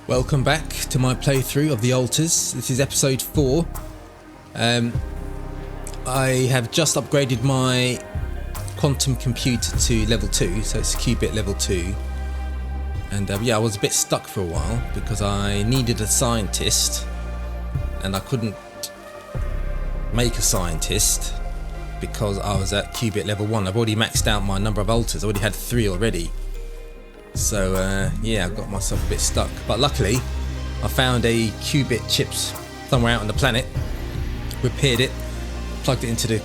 Welcome back to my playthrough of the altars. This is episode 4. I have just upgraded my quantum computer to level 2, so it's qubit level 2. And yeah, I was a bit stuck for a while because I needed a scientist and I couldn't make a scientist because I was at qubit level 1. I've already maxed out my number of altars. I already had 3 already. So yeah, I got myself a bit stuck, but luckily I found a qubit chips somewhere out on the planet, repaired it, plugged it into the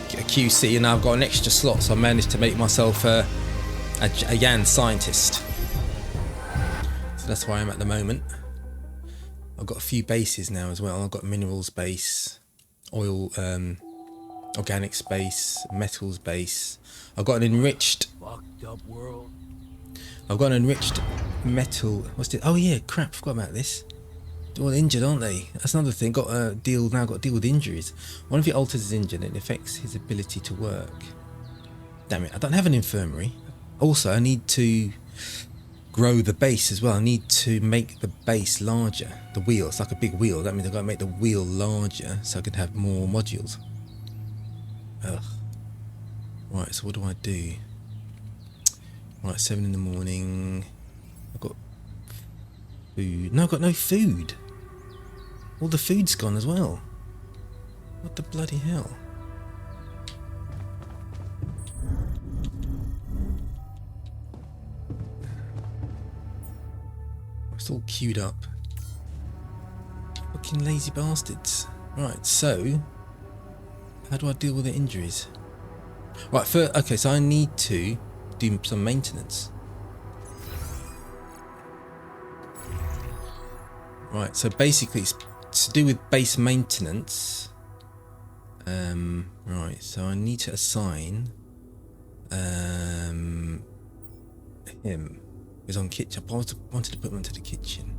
QC, and now I've got an extra slot, so I managed to make myself a Jan scientist. So that's where I am at the moment. I've got a few bases now as well. I've got minerals base, oil, organics base, metals base. I've got an enriched fucked up world. I've got an enriched metal. What's it? Oh yeah, crap! Forgot about this. They're all injured, aren't they? That's another thing. Got to deal with injuries. One of your altars is injured and it affects his ability to work. Damn it! I don't have an infirmary. Also, I need to grow the base as well. I need to make the base larger. The wheel. It's like a big wheel. That means I've got to make the wheel larger so I can have more modules. Ugh. Right. So what do I do? Right, 7 in the morning. I've got food. No, I've got no food. All the food's gone as well. What the bloody hell? It's all queued up. Fucking lazy bastards. Right, so how do I deal with the injuries? Right, okay, so I need to do some maintenance. Right, so basically it's to do with base maintenance. Right, so I need to assign him. He's on kitchen. I wanted to put him into the kitchen.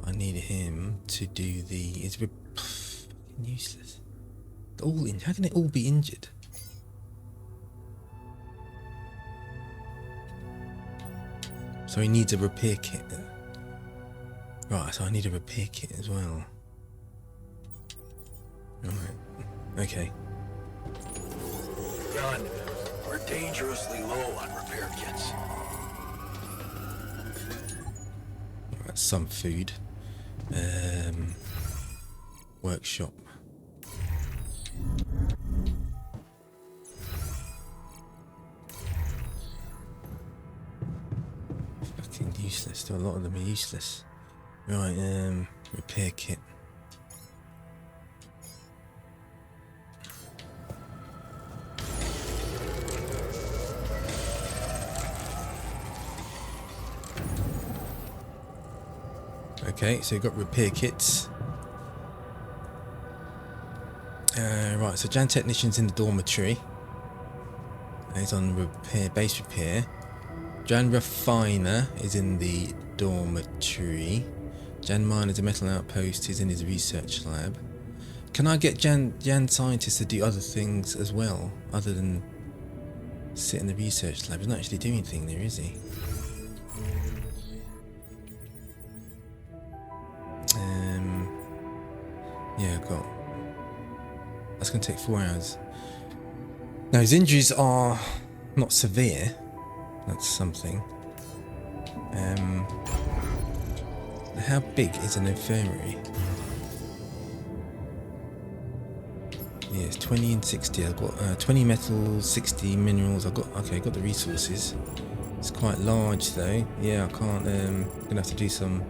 I need him to do the. It's fucking useless. How can it all be injured? So he needs a repair kit. Right, so I need a repair kit as well. Right, okay. Jan, we're dangerously low on repair kits. That's some food. Workshop. Useless. Still, a lot of them are useless. Right, repair kit. Okay, so you've got repair kits. Right, so Jan technician's in the dormitory. He's on base repair. Jan refiner is in the dormitory. Jan miner's a metal outpost. He's in his research lab. Can I get Jan scientist to do other things as well, other than sit in the research lab? He's not actually doing anything there, is he? Yeah, I've got. That's going to take 4 hours. Now his injuries are not severe. That's something. How big is an infirmary? Yeah, it's 20 and 60. I've got 20 metals, 60 minerals. I've got the resources. It's quite large though. Yeah, I can't. Gonna have to do some.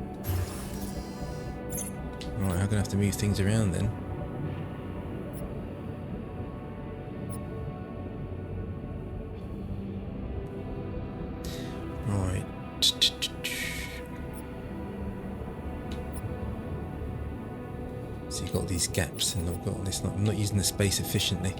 Right, I'm gonna have to move things around then. Right. So you've got these gaps and I've got this. I'm not using the space efficiently.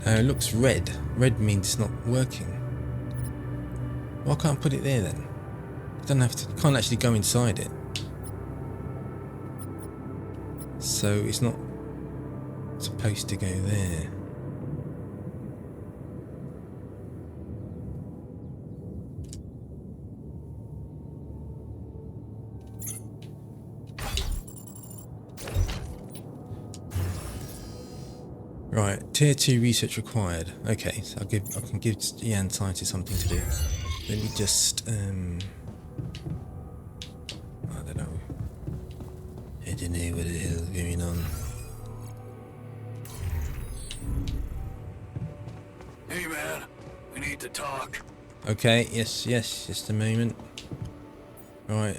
It looks red. Red means it's not working. Why can't I put it there then? You don't have to. You can't actually go inside it. So it's not supposed to go there. Right, tier 2 research required. Okay, so I can give Jan scientist something to do. Let me just I don't know. I don't know what the hell's going on. Hey man, we need to talk. Okay, yes, just a moment. Right,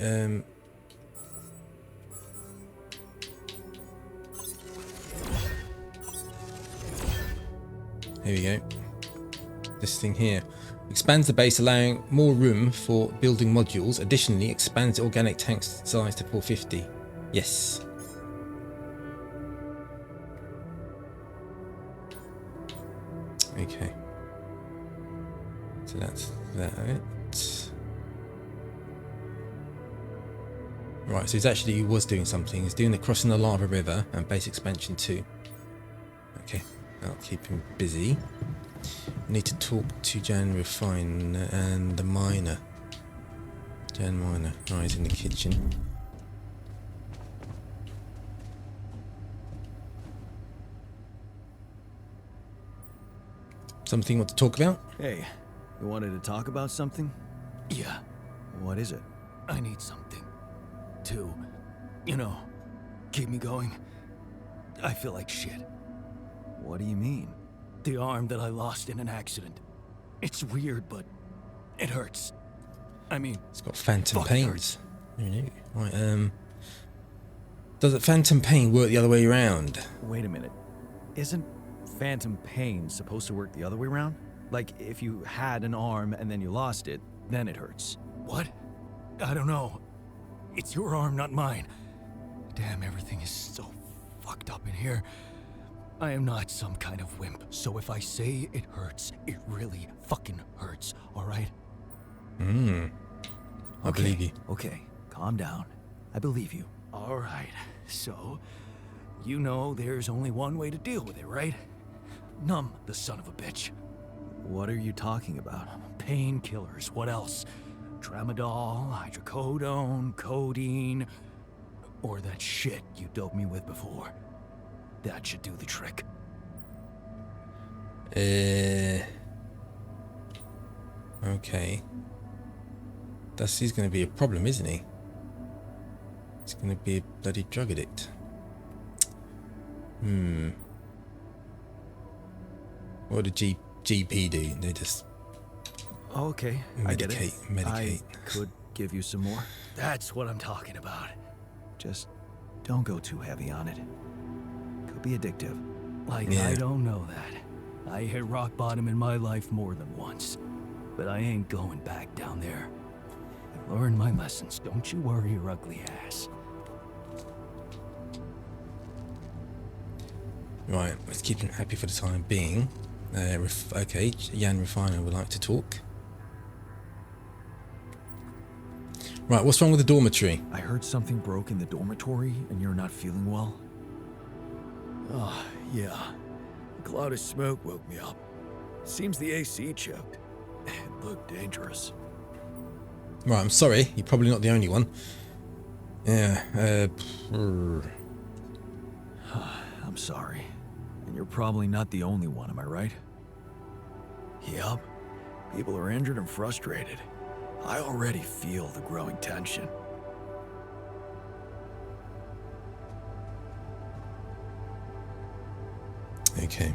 here we go. This thing here expands the base, allowing more room for building modules. Additionally, expands the organic tank size to 450. Yes. Okay. So that's that. Right, so he was doing something. He's doing the crossing the lava river and base expansion too. Okay, that'll keep him busy. Need to talk to Jan Refine and the miner. Jan Miner. Oh, he's in the kitchen. Something you want to talk about? Hey, you wanted to talk about something? Yeah, What is it? I need something to, you know, keep me going. I feel like shit. What do you mean? The arm that I lost in an accident. It's weird, but it hurts. I mean, It's got phantom fucking pains. hurts. Right, does it phantom pain work the other way around? Wait a minute. Isn't phantom pain supposed to work the other way around? Like, if you had an arm and then you lost it, then it hurts. What? I don't know. It's your arm, not mine. Damn, everything is so fucked up in here. I am not some kind of wimp, so if I say it hurts, it really fucking hurts, alright? I believe you. Okay, calm down. I believe you. Alright, so, you know there's only one way to deal with it, right? Numb the son of a bitch. What are you talking about? Painkillers, what else? Tramadol, hydrocodone, codeine, or that shit you doped me with before. That should do the trick. Okay. He's going to be a problem, isn't he? He's going to be a bloody drug addict. What did GP do? They just Okay, I get it. medicate. I could give you some more. That's what I'm talking about. Just don't go too heavy on it. Could be addictive. Like, Yeah. I don't know that. I hit rock bottom in my life more than once. But I ain't going back down there. I learned my lessons. Don't you worry your ugly ass. Right, let's keep him happy for the time being. Okay, Jan Refiner would like to talk. Right, what's wrong with the dormitory? I heard something broke in the dormitory and you're not feeling well. Oh, yeah. A cloud of smoke woke me up. Seems the AC choked. It looked dangerous. Right, I'm sorry, you're probably not the only one. Yeah, I'm sorry. And you're probably not the only one, am I right? Yup. People are injured and frustrated. I already feel the growing tension. okay.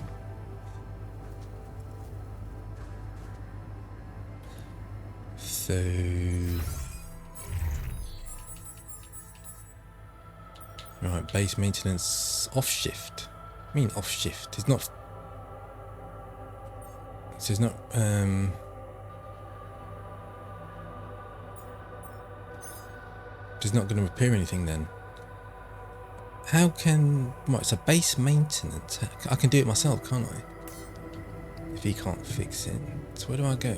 So right, base maintenance off shift. I mean off shift. It's not. So it's not. It's not going to repair anything then. How can... Right, so base maintenance. I can do it myself, can't I? if he can't fix it. So where do I go?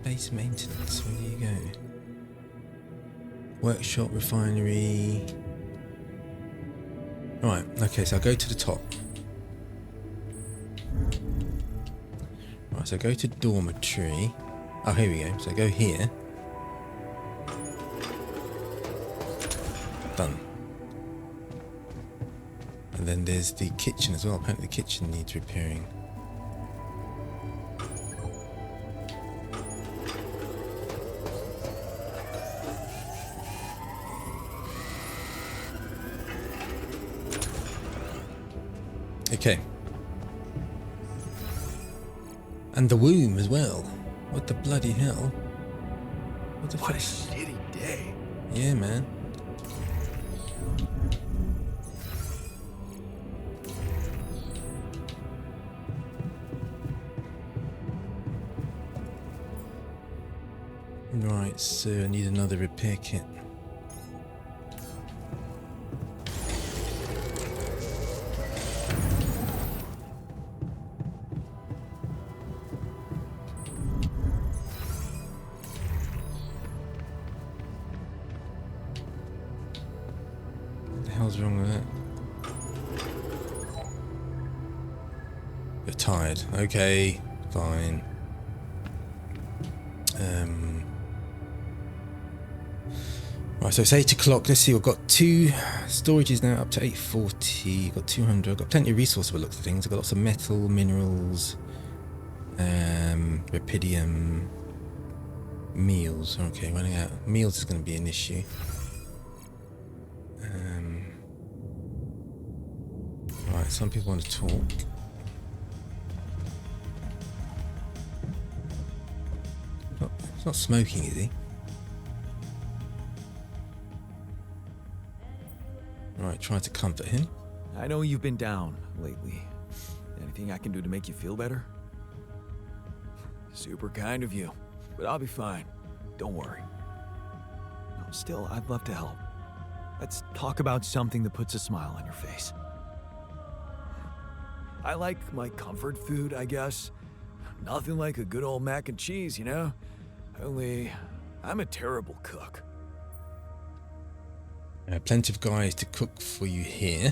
Base maintenance, where do you go? Workshop, refinery. Right, okay, so I go to the top. Right, so go to dormitory. Oh, here we go. So go here. Done. And then there's the kitchen as well. Apparently the kitchen needs repairing. Okay. And the womb as well. What the bloody hell? What the What a fuck? shitty day. Yeah, man. Right, so I need another repair kit. What the hell's wrong with that? You're tired. Okay, fine. Right, so it's 8 o'clock. Let's see, we've got 2 storages now up to 840. Got 200. I've got plenty of resources by the looks of things. I've got lots of metal, minerals, Rapidium, meals. Okay, running out. Meals is going to be an issue. Right, some people want to talk. He's not smoking, is he? Right, trying to comfort him. I know you've been down lately. Anything I can do to make you feel better? Super kind of you, but I'll be fine. Don't worry. No, still, I'd love to help. Let's talk about something that puts a smile on your face. I like my comfort food, I guess. Nothing like a good old mac and cheese, you know? Only, I'm a terrible cook. Plenty of guys to cook for you here.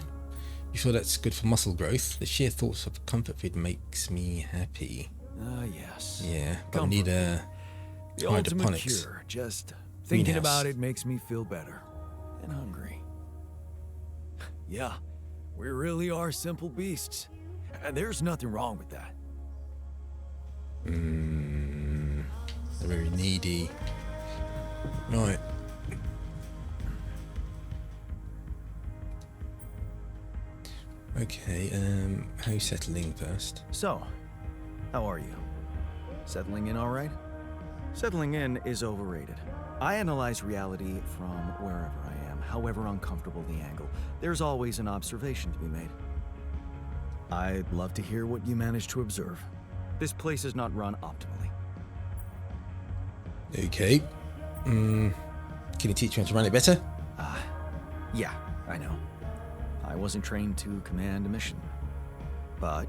You sure that's good for muscle growth? The sheer thoughts of comfort food makes me happy. Yes. Yeah, but I Comfort need the ultimate hydroponics. cure. Just thinking Greenhouse. about it makes me feel better. And hungry. Yeah, we really are simple beasts. And there's nothing wrong with that. They're very needy. Right. Okay, how you settling first? So, how are you? Settling in all right? Settling in is overrated. I analyze reality from wherever I am, however uncomfortable the angle. There's always an observation to be made. I'd love to hear what you managed to observe. This place is not run optimally. Okay. Can you teach me how to run it better? Yeah, I know. I wasn't trained to command a mission. But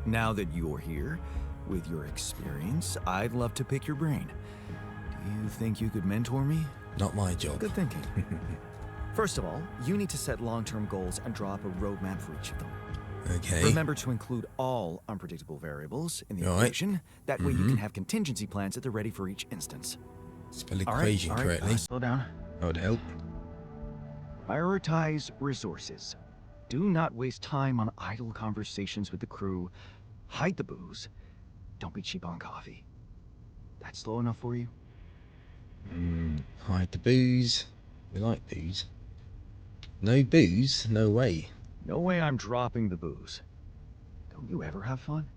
now that you're here, with your experience, I'd love to pick your brain. Do you think you could mentor me? Not my job. Good thinking. First of all, you need to set long-term goals and draw up a roadmap for each of them. Okay. Remember to include all unpredictable variables in the Right. equation. That way you can have contingency plans at the ready for each instance. Spell All right, equation all right, correctly. slow down. That would help. Prioritize resources. Do not waste time on idle conversations with the crew. Hide the booze. Don't be cheap on coffee. That's slow enough for you? Hide the booze. We like booze. No booze? No way. No way I'm dropping the booze. Don't you ever have fun?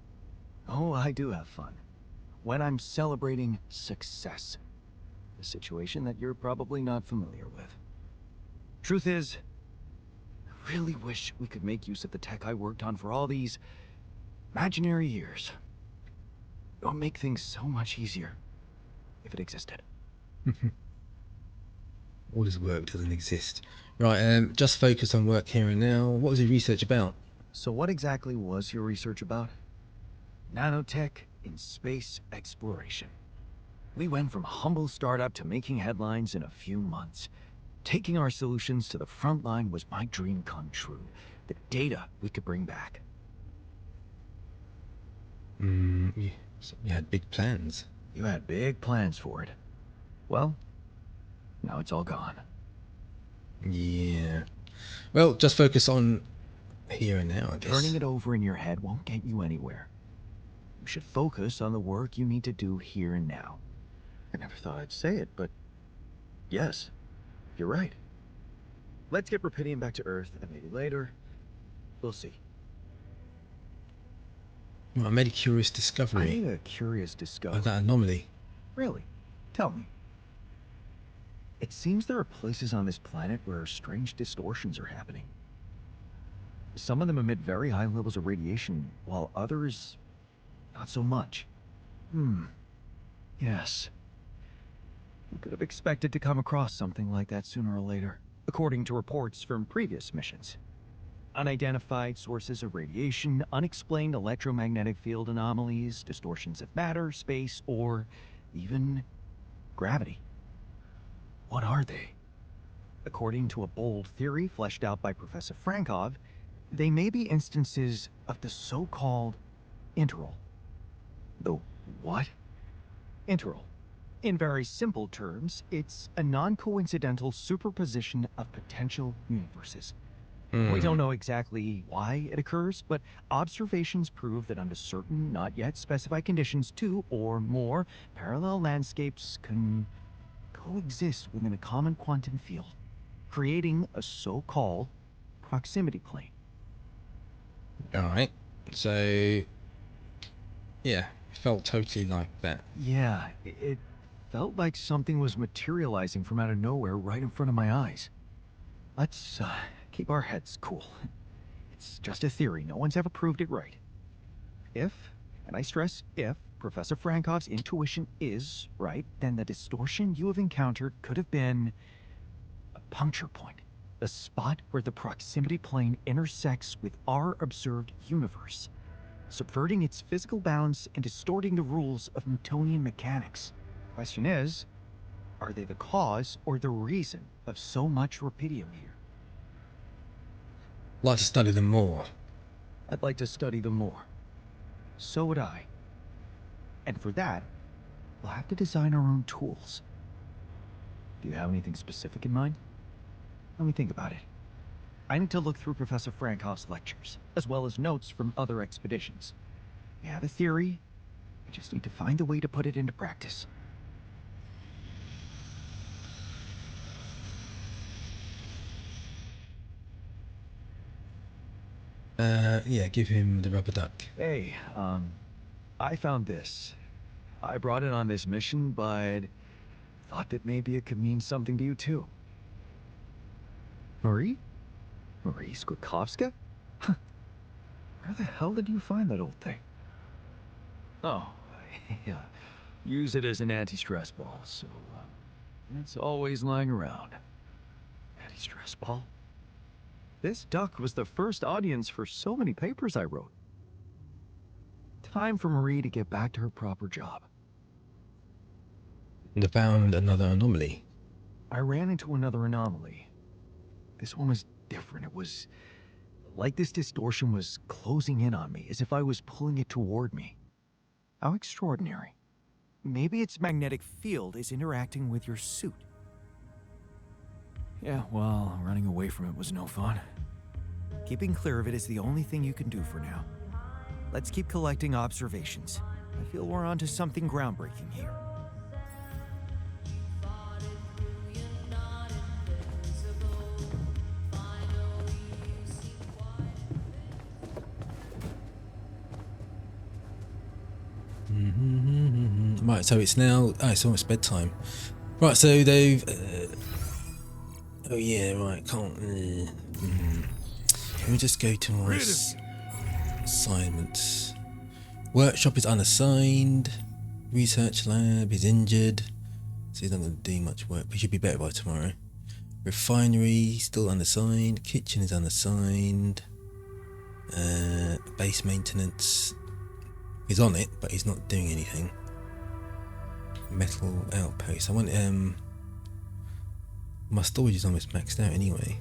Oh, I do have fun. When I'm celebrating success. A situation that you're probably not familiar with. Truth is, I really wish we could make use of the tech I worked on for all these imaginary years. It would make things so much easier if it existed. All this work doesn't exist. Right, just focus on work here and now. What was your research about? So what exactly was your research about? Nanotech in space exploration. We went from humble startup to making headlines in a few months. Taking our solutions to the front line was my dream come true. The data we could bring back. You had big plans. You had big plans for it. Well, now it's all gone. Yeah. Well, just focus on here and now, I guess. Turning it over in your head won't get you anywhere. You should focus on the work you need to do here and now. I never thought I'd say it, but yes, you're right. Let's get Rapidium back to Earth, and maybe later, we'll see. Well, I made a curious I discovery made a curious discovery. of that anomaly. Really? Tell me. It seems there are places on this planet where strange distortions are happening. Some of them emit very high levels of radiation, while others, not so much. Yes. We could have expected to come across something like that sooner or later, according to reports from previous missions. Unidentified sources of radiation, unexplained electromagnetic field anomalies, distortions of matter, space, or even gravity. What are they? According to a bold theory fleshed out by Professor Frankov, they may be instances of the so-called interval. The what? Interval. In very simple terms, it's a non-coincidental superposition of potential universes. We don't know exactly why it occurs, but observations prove that under certain, not yet specified conditions, two or more parallel landscapes can coexist within a common quantum field, creating a so-called proximity plane. Alright. So, yeah, felt totally like that. Yeah, it felt like something was materializing from out of nowhere right in front of my eyes. Let's keep our heads cool. It's just a theory. No one's ever proved it right. If, and I stress if, Professor Frankov's intuition is right, then the distortion you have encountered could have been a puncture point. A spot where the proximity plane intersects with our observed universe, subverting its physical balance and distorting the rules of Newtonian mechanics. Question is, are they the cause or the reason of so much Rapidium here? Like to study them more. I'd like to study them more. So would I. And for that, we'll have to design our own tools. Do you have anything specific in mind? Let me think about it. I need to look through Professor Frankov's lectures, as well as notes from other expeditions. We have a theory. We just need to find a way to put it into practice. Yeah, give him the rubber duck. Hey, I found this. I brought it on this mission, but thought that maybe it could mean something to you too. Marie? Marie Skwitkowska? Where the hell did you find that old thing? Oh, yeah. Use it as an anti-stress ball, so it's always lying around. Anti-stress ball? This duck was the first audience for so many papers I wrote. Time for Marie to get back to her proper job. And they found another anomaly. I ran into another anomaly. This one was different. It was like this distortion was closing in on me, as if I was pulling it toward me. How extraordinary. Maybe its magnetic field is interacting with your suit. Yeah, well, running away from it was no fun. Keeping clear of it is the only thing you can do for now. Let's keep collecting observations. I feel we're onto something groundbreaking here. Right, so it's now... Oh, it's almost bedtime. Right, so they've... oh, yeah, right, can't... Let me just go to my assignments. Workshop is unassigned. Research lab is injured. So he's not going to do much work, but he should be better by tomorrow. Refinery, still unassigned. Kitchen is unassigned. Base maintenance... He's on it, but he's not doing anything. Metal outpost. I want my storage is almost maxed out anyway.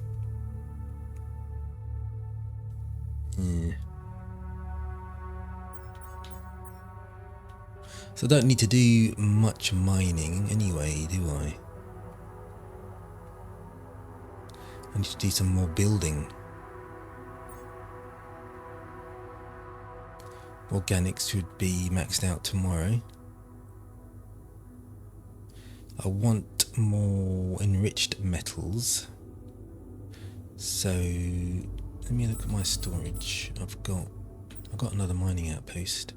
So I don't need to do much mining anyway, do I? I need to do some more building. Organics should be maxed out tomorrow. I want more enriched metals. So let me look at my storage. I've got another mining outpost.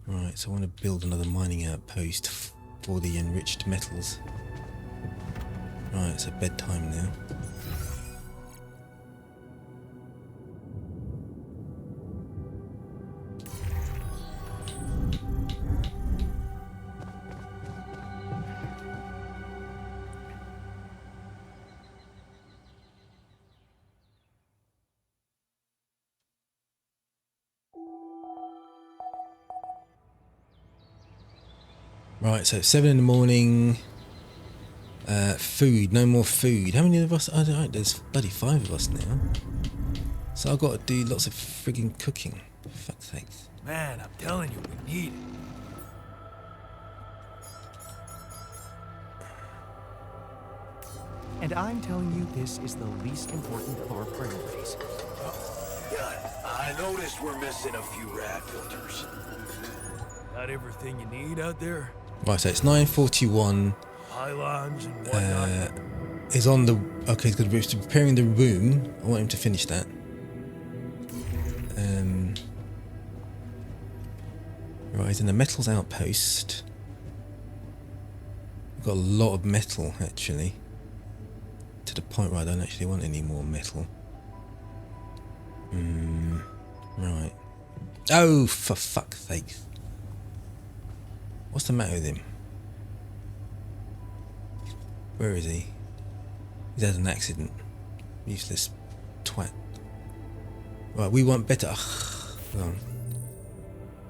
Right, so I want to build another mining outpost for the enriched metals. Right, it's bedtime now. Right, so 7 in the morning. Food, no more food. How many of us? Oh, right, there's bloody 5 of us now. So I've got to do lots of frigging cooking. For fuck's sake. Man, I'm telling you, we need it. And I'm telling you, this is the least important of our priorities. Yeah, I noticed we're missing a few rat filters. Got everything you need out there? Right, so it's 9:41. Pylons and whatnot. Is on the okay. He's good. We're preparing the room. I want him to finish that. Right, he's in the metals outpost. We've got a lot of metal actually. To the point where I don't actually want any more metal. Right. Oh, for fuck's sake! What's the matter with him? Where is he? He's had an accident. Useless twat. Right, we want better.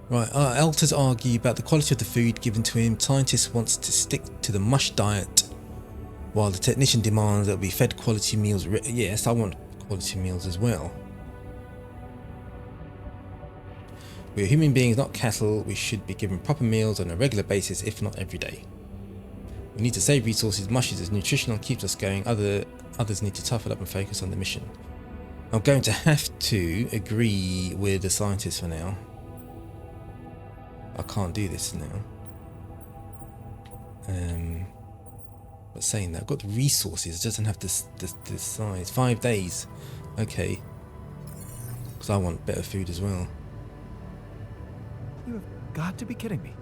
Right, our elders argue about the quality of the food given to him. Scientist wants to stick to the mush diet, while the technician demands that we fed quality meals. Yes, I want quality meals as well. We're human beings, not cattle. We should be given proper meals on a regular basis, if not every day. We need to save resources. Mush is nutritional, keeps us going. Others need to toughen up and focus on the mission. I'm going to have to agree with the scientists for now. I can't do this now. But saying that, I've got the resources. It doesn't have the size. 5 days. Okay. Because I want better food as well. You have got to be kidding me.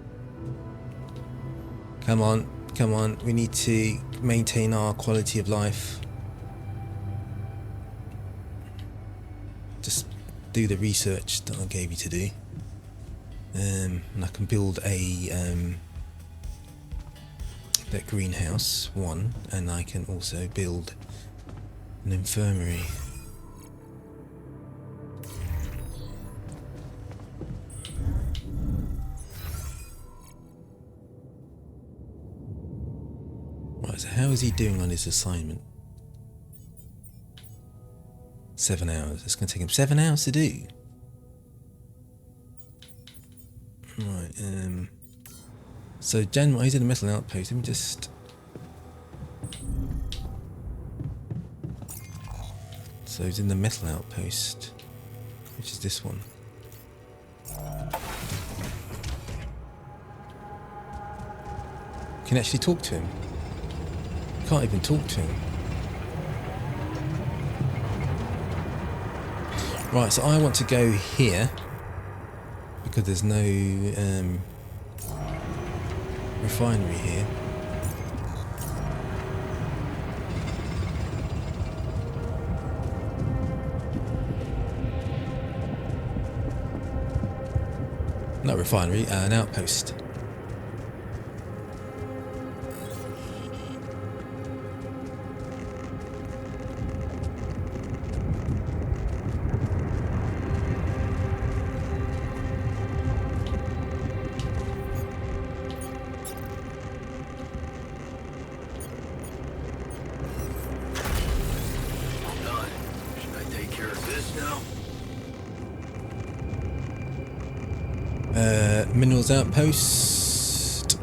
Come on. Come on, we need to maintain our quality of life. Just do the research that I gave you to do. And I can build that greenhouse, one, and I can also build an infirmary. Right, so how is he doing on his assignment? 7 hours. It's going to take him 7 hours to do. Right, so he's in the metal outpost. Let me just... So he's in the metal outpost, which is this one. Can actually talk to him. Can't even talk to him. Right, so I want to go here because there's no refinery here. Not refinery, an outpost. now? Minerals outpost.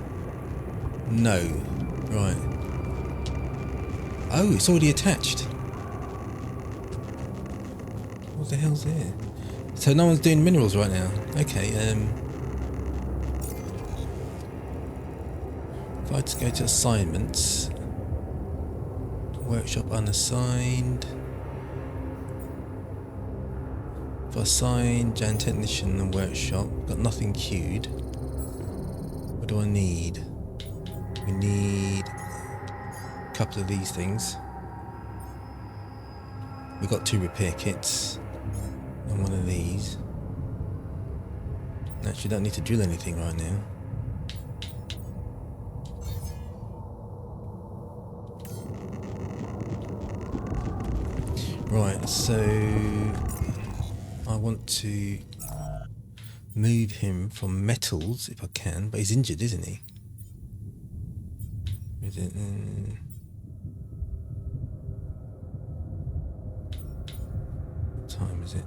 No. Right. Oh, it's already attached. What the hell's there? So no one's doing minerals right now. Okay. If I just go to assignments, workshop unassigned. If I assign Jan technician and workshop, got nothing queued. What do I need? We need a couple of these things. We got 2 repair kits and one of these. Actually, don't need to drill anything right now. Right, so I want to move him from metals if I can, but he's injured, isn't he? Is it? What time is it?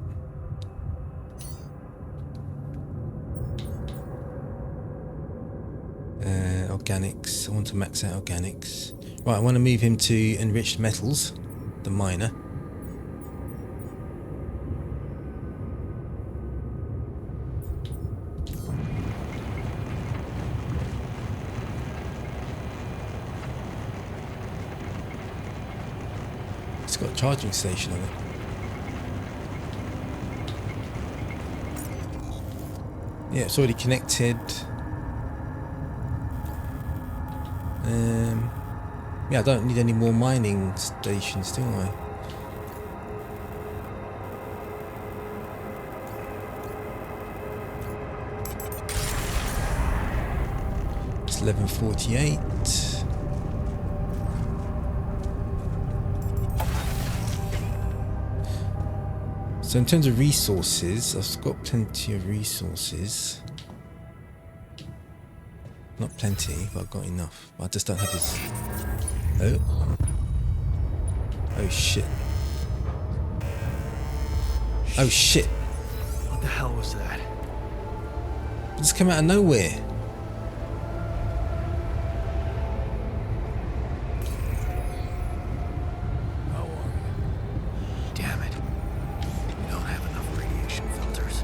Organics. I want to max out organics. Right, I want to move him to enriched metals, the miner. It's got a charging station on it. Yeah, it's already connected. Yeah, I don't need any more mining stations, do I? It's 11:48. So in terms of resources, I've got plenty of resources. Not plenty, but I've got enough. I just don't have this. Oh. Oh shit. Oh shit. What the hell was that? It just came out of nowhere. How are you? Damn it. We don't have enough radiation filters.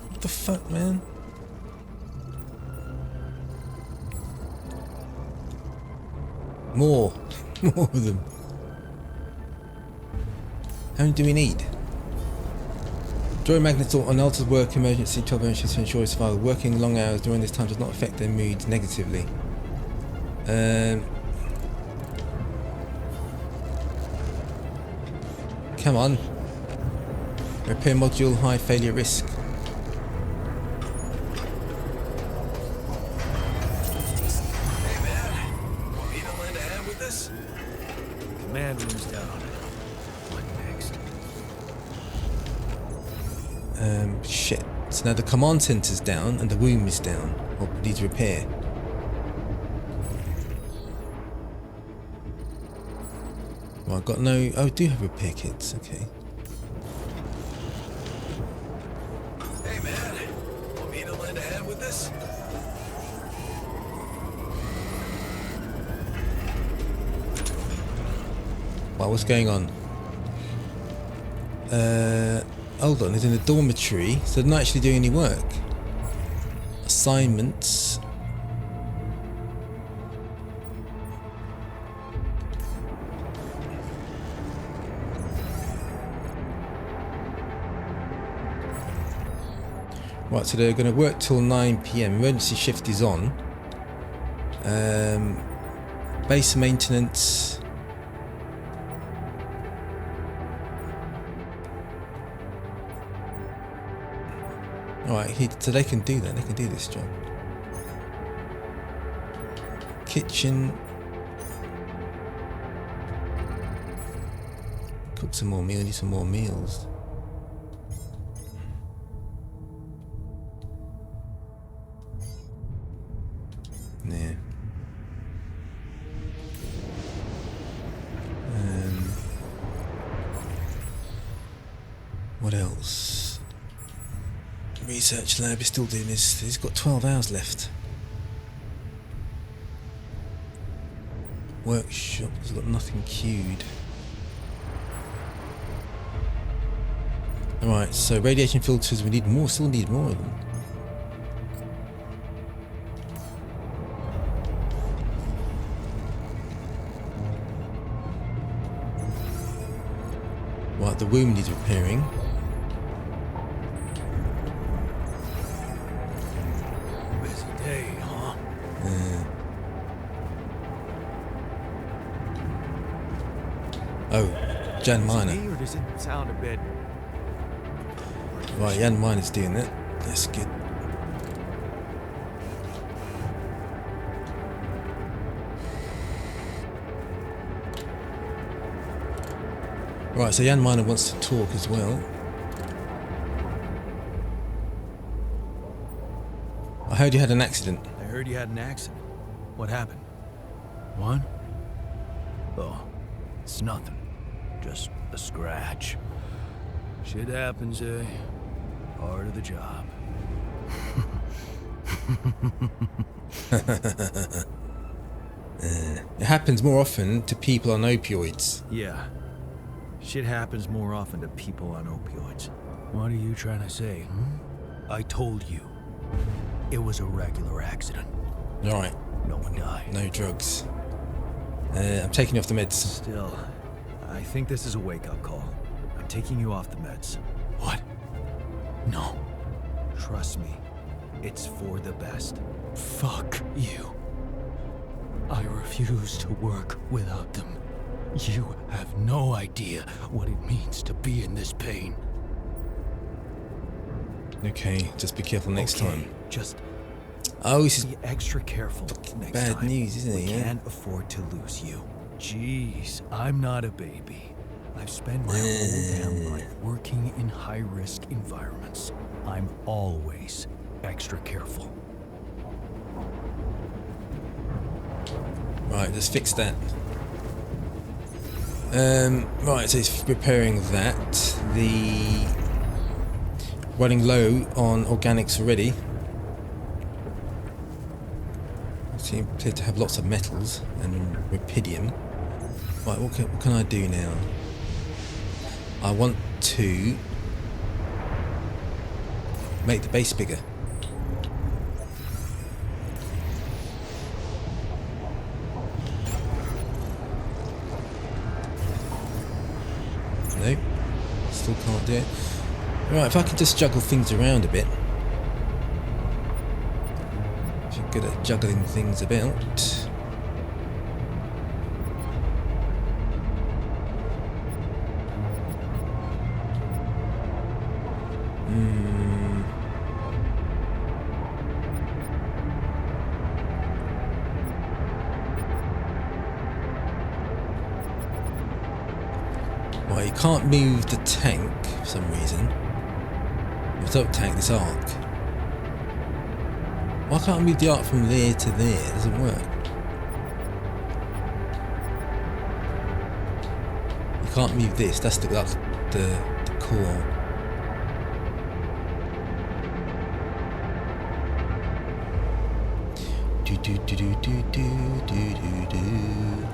What the fuck, man? More. More of them. How many do we need? During magnets or unaltered work emergency 12 hours to ensure survival. Working long hours during this time does not affect their moods negatively. Come on. Repair module, high failure risk. Hey man, want me to lend a hand with this? Command room's down. What next? Shit. So now the command center's down and the womb is down. Or needs repair. Well, I've got no... Oh, I do have repair kits. Okay. Hey man, want me to lend a hand with this? Wow, what's going on? Hold on, it's in a dormitory, so they're not actually doing any work. Assignments. Right, so they're going to work till 9 PM. Emergency shift is on. Base maintenance. Alright, so they can do that. They can do this job. Kitchen. Cook some more meals. Need some more meals. Yeah. else? Research lab is still doing this. He's got 12 hours left. Workshop has got nothing queued. Alright, so radiation filters, we need more, still need more of them. Right, the womb needs repairing. Busy day, huh? Oh, Jan Miner. Me, or does it sound a bit... Right, Jan Miner's doing that. That's good. Right, so Jan Miner wants to talk as well. I heard you had an accident. I heard you had an accident. What happened? What? Oh, it's nothing. Just a scratch. Shit happens, eh? Part of the job. It happens more often to people on opioids. Yeah. Shit happens more often to people on opioids. What are you trying to say, I told you. It was a regular accident. Alright, No one died. no drugs. I'm taking you off the meds. Still, I think this is a wake-up call. I'm taking you off the meds. What? No. Trust me. It's for the best. Fuck you. I refuse to work without them. You have no idea what it means to be in this pain. Okay, just be careful next time. Just Oh, this is be extra careful next bad time. news, isn't it? We Yeah? can't afford to lose you. Jeez, I'm not a baby. I've spent my whole damn life working in high-risk environments. I'm always extra careful. Right, let's fix that. Right, so it's repairing that. The running low on organics already. Seem to have lots of metals and Rapidium. Right, what can I do now? I want to make the base bigger. No, still can't do it. Right, if I can just juggle things around a bit. If you're good at juggling things about. Well, you can't move the tank for some reason. Without tank, this arc. Why can't I move the arc from there to there? It doesn't work. You can't move this. That's the core. Do do do do do do do do do.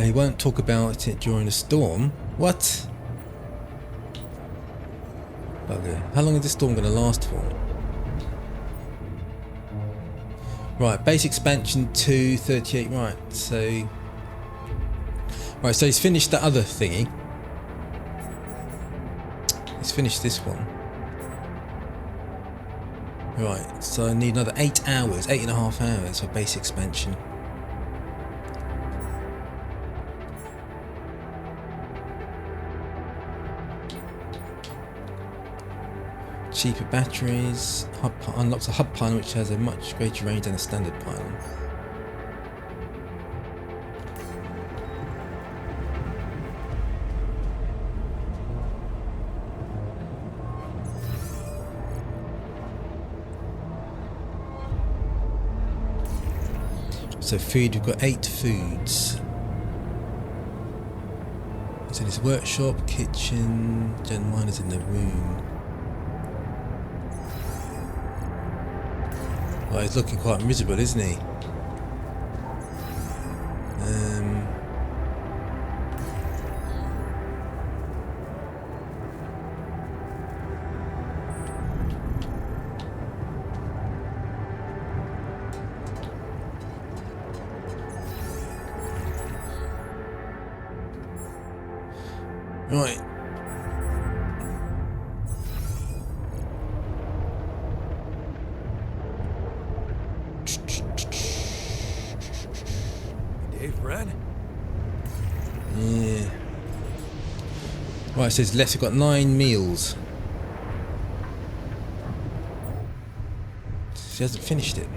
He won't talk about it during a storm. What? Bugger. How long is this storm going to last for? Right, base expansion to 38. Right, so... Right, so he's finished the other thingy. He's finished this one. Right, so I need another 8 hours, 8.5 hours for base expansion. cheaper batteries. Unlocks a hub pylon which has a much greater range than a standard pylon. So food, we've got 8 foods. So there's workshop, kitchen, Gen miners in the room. Well, he's looking quite miserable, isn't he? Right. Hey, Fred? Yeah. Right, it says left, we've got 9 meals. She hasn't finished it.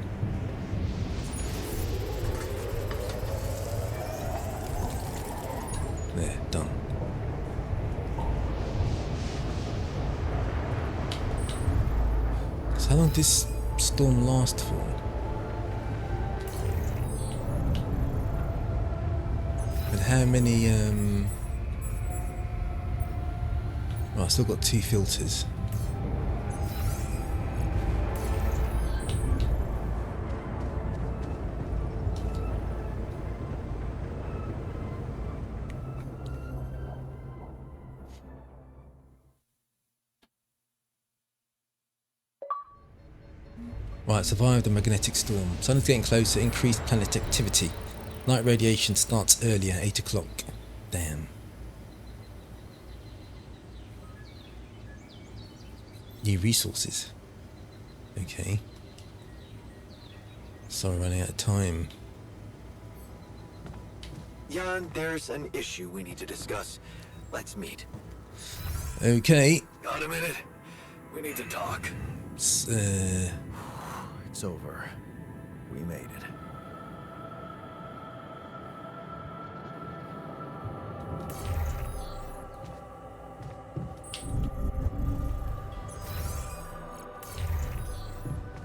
There, done. So how long did this storm last for? And how many Right, I've still got 2 filters. Right, survived the magnetic storm. Sun is getting closer, increased planet activity. Night radiation starts earlier, 8 o'clock. Damn. New resources. Okay. Sorry, running out of time. Jan, there's an issue we need to discuss. Let's meet. Okay. Got a minute? We need to talk. It's over. We made it.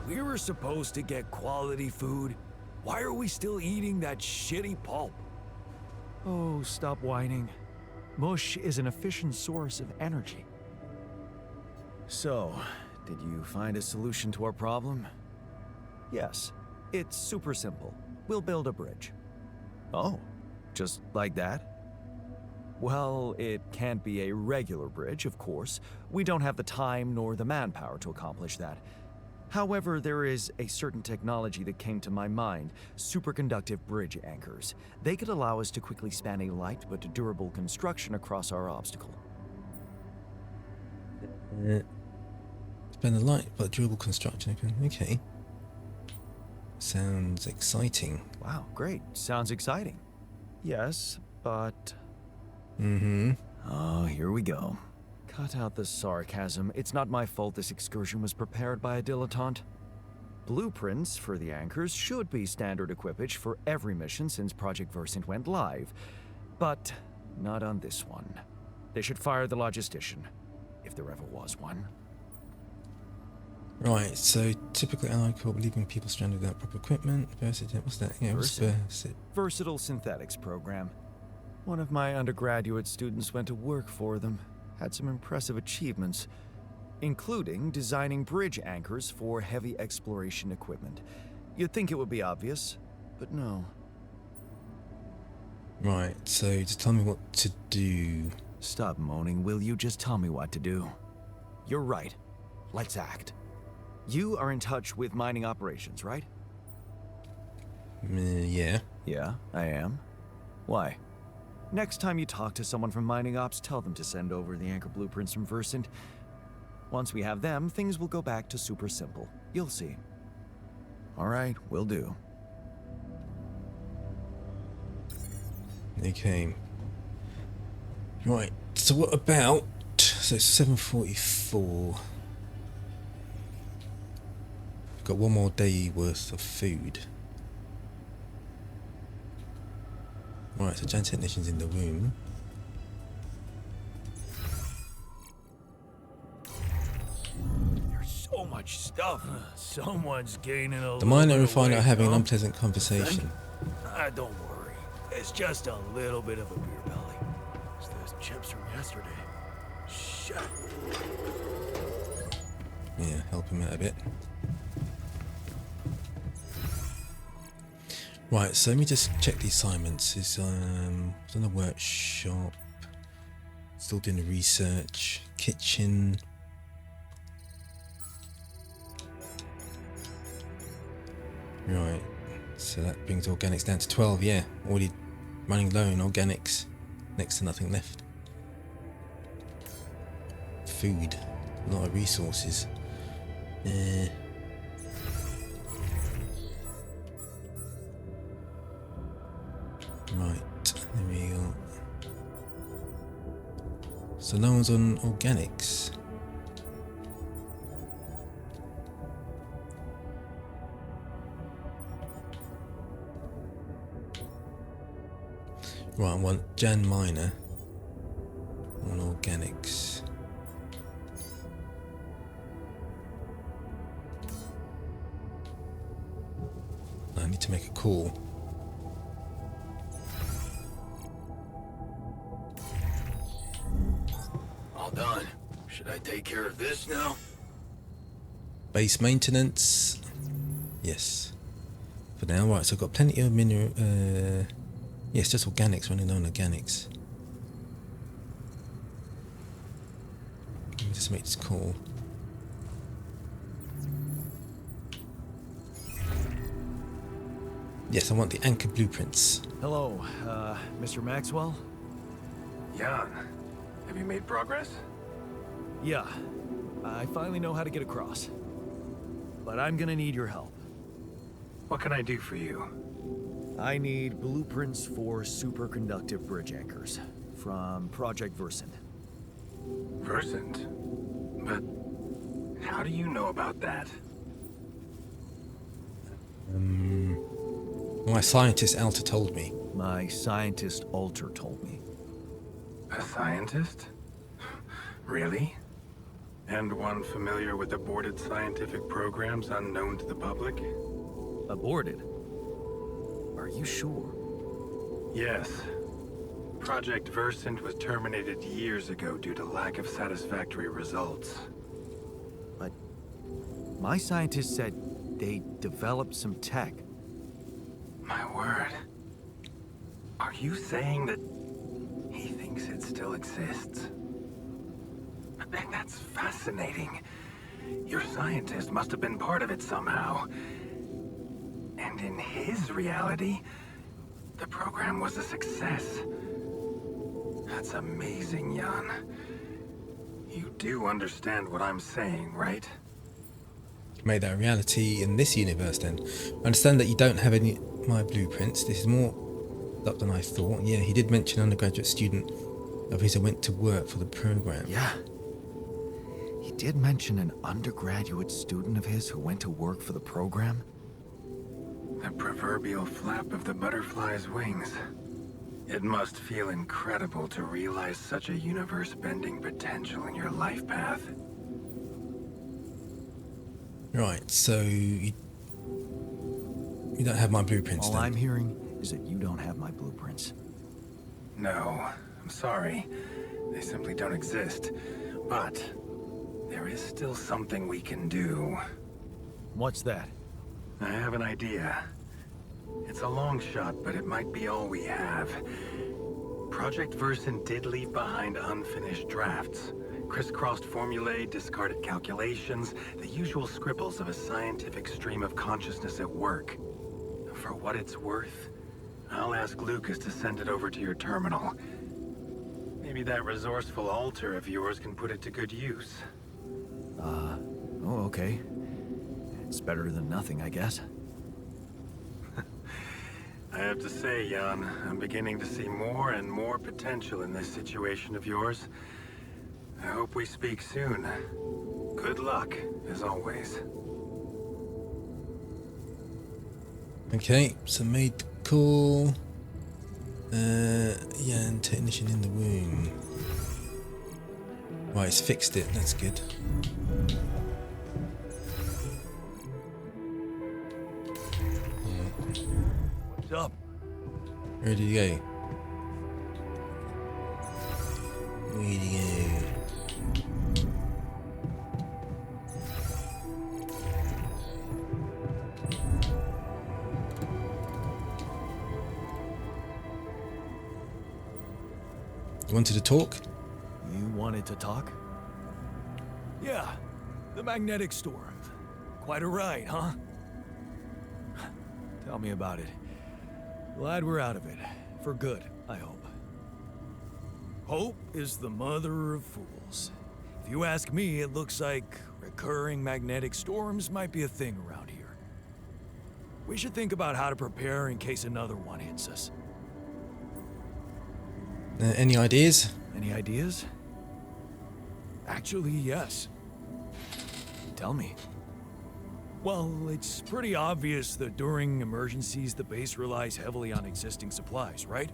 We were supposed to get quality food. Why are we still eating that shitty pulp? Oh, stop whining. Mush is an efficient source of energy. So, did you find a solution to our problem? Yes, it's super simple. We'll build a bridge. Oh, just like that? Well, it can't be a regular bridge, of course. We don't have the time nor the manpower to accomplish that. However, there is a certain technology that came to my mind, superconductive bridge anchors. They could allow us to quickly span a light but durable construction across our obstacle. Span the light, but durable construction. Okay. Sounds exciting. Wow, great. Sounds exciting. Yes, but... Oh, here we go. Cut out the sarcasm. It's not my fault this excursion was prepared by a dilettante. Blueprints for the anchors should be standard equipage for every mission since Project Versant went live, but not on this one. They should fire the logistician, if there ever was one. Right, so typically Allied Corps leaving people stranded without proper equipment. What's that? Yeah, Versatile Synthetics program. One of my undergraduate students went to work for them. Had some impressive achievements, including designing bridge anchors for heavy exploration equipment. You'd think it would be obvious, but no. Right, so just tell me what to do. Stop moaning, will you? Just tell me what to do. You're right. Let's act. You are in touch with mining operations, right? Yeah. Yeah, I am. Why? Next time you talk to someone from mining ops, tell them to send over the anchor blueprints from Versant. Once we have them, things will go back to super simple. You'll see. All right, will do. Okay. Right, so what about... So it's 7:44. got one more day worth of food. Right, so Jan technician's in the room. There's so much stuff. Someone's gaining a The miner and little bit of refiner are weight, having an huh? unpleasant conversation. Don't worry. It's just a little bit of a beer belly. It's those chips from yesterday. Shit. Yeah, help him out a bit. Right, so let me just check the assignments. Is on the workshop, still doing the research, kitchen. Right, so that brings organics down to 12. Yeah, already running low on organics. Next to nothing left. Food, a lot of resources. Right, there we go. So no one's on organics. Right, I want Jan Miner on organics. I need to make a call. All done. Should I take care of this now? Base maintenance. Yes. For now, right, so I've got plenty of mineral. Yeah, it's just organics, running on organics. Let me just make this call. Yes, I want the anchor blueprints. Hello, Mr. Maxwell? Jan, have you made progress? Yeah, I finally know how to get across. But I'm gonna need your help. What can I do for you? I need blueprints for superconductive bridge anchors from Project Versant. Versant? But how do you know about that? My scientist Alta told me. My scientist Alter told me. A scientist? Really? And one familiar with aborted scientific programs unknown to the public? Aborted? Are you sure? Yes. Project Versant was terminated years ago due to lack of satisfactory results. But my scientist said they developed some tech. My word. Are you saying that he thinks it still exists? That's fascinating. Your scientist must have been part of it somehow. And in his reality, the program was a success. That's amazing, Jan. You do understand what I'm saying, right? Made that a reality in this universe then. I understand that you don't have any my blueprints. This is more up than I thought. Yeah, he did mention an undergraduate student of his who went to work for the program. Yeah. He did mention an undergraduate student of his who went to work for the program. The proverbial flap of the butterfly's wings. It must feel incredible to realize such a universe-bending potential in your life path. Right, so you don't have my blueprints All then? I'm hearing is that you don't have my blueprints. No, I'm sorry. They simply don't exist. But there is still something we can do. What's that? I have an idea. It's a long shot, but it might be all we have. Project Versant did leave behind unfinished drafts. Crisscrossed formulae, discarded calculations, the usual scribbles of a scientific stream of consciousness at work. For what it's worth, I'll ask Lucas to send it over to your terminal. Maybe that resourceful altar of yours can put it to good use. Oh, okay. It's better than nothing, I guess. I have to say, Jan, I'm beginning to see more and more potential in this situation of yours. I hope we speak soon. Good luck, as always. Okay, so made the call. Jan, technician in the room. Right, it's fixed it. That's good. What's up? Where did he go? Where did he go? You wanted to talk? You wanted to talk? Yeah, the magnetic storm. Quite a ride, huh? Tell me about it. Glad we're out of it. For good, I hope. Hope is the mother of fools. If you ask me, it looks like recurring magnetic storms might be a thing around here. We should think about how to prepare in case another one hits us. Any ideas? Any ideas? Actually, yes. Tell me. Well, it's pretty obvious that during emergencies, the base relies heavily on existing supplies, right?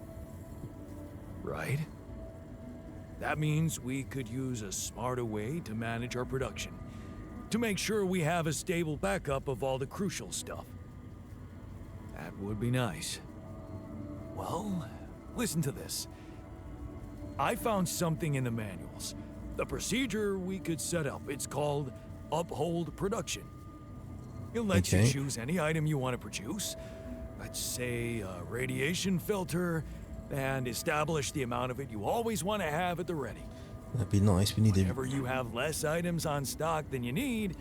Right? That means we could use a smarter way to manage our production, to make sure we have a stable backup of all the crucial stuff. That would be nice. Well, listen to this. I found something in the manuals. The procedure we could set up. It's called uphold production. It lets you choose any item you want to produce. Let's say a radiation filter, and establish the amount of it you always want to have at the ready. That'd be nice. We need Whenever you have less items on stock than you need,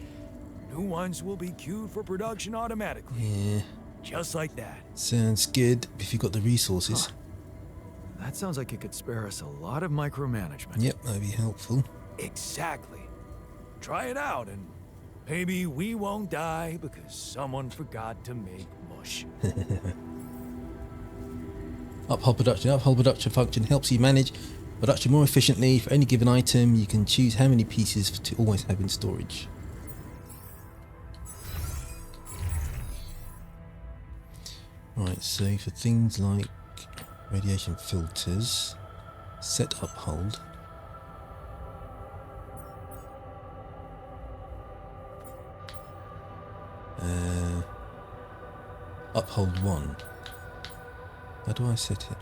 new ones will be queued for production automatically. Yeah. Just like that. Sounds good if you've got the resources. Huh. That sounds like it could spare us a lot of micromanagement. Yep, that'd be helpful. Exactly. Try it out and maybe we won't die because someone forgot to make mush. Uphold production. Uphold production function helps you manage production more efficiently. For any given item, you can choose how many pieces to always have in storage. Right, so for things like radiation filters, set uphold. Uphold 1. How do I set it?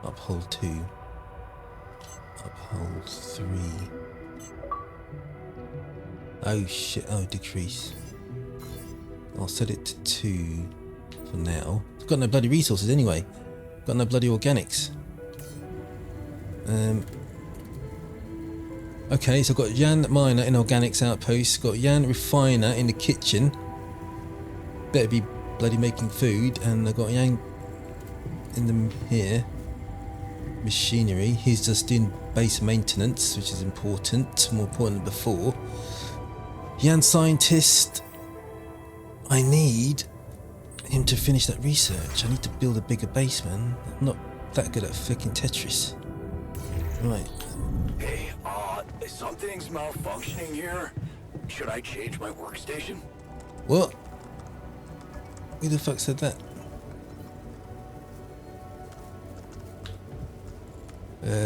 Uphold 2. Uphold 3. Oh shit, oh decrease. I'll set it to 2 for now. I've got no bloody resources anyway. Got no bloody organics. Okay, so I've got Jan Miner in Organics Outpost, got Jan Refiner in the kitchen. Better be bloody making food, and I've got Jan in the here. Machinery, he's just doing base maintenance, which is important, more important than before. Jan Scientist, I need him to finish that research. I need to build a bigger base, man. I'm not that good at freaking Tetris. Right. Hey, something's malfunctioning here. Should I change my workstation? What? Who the fuck said that?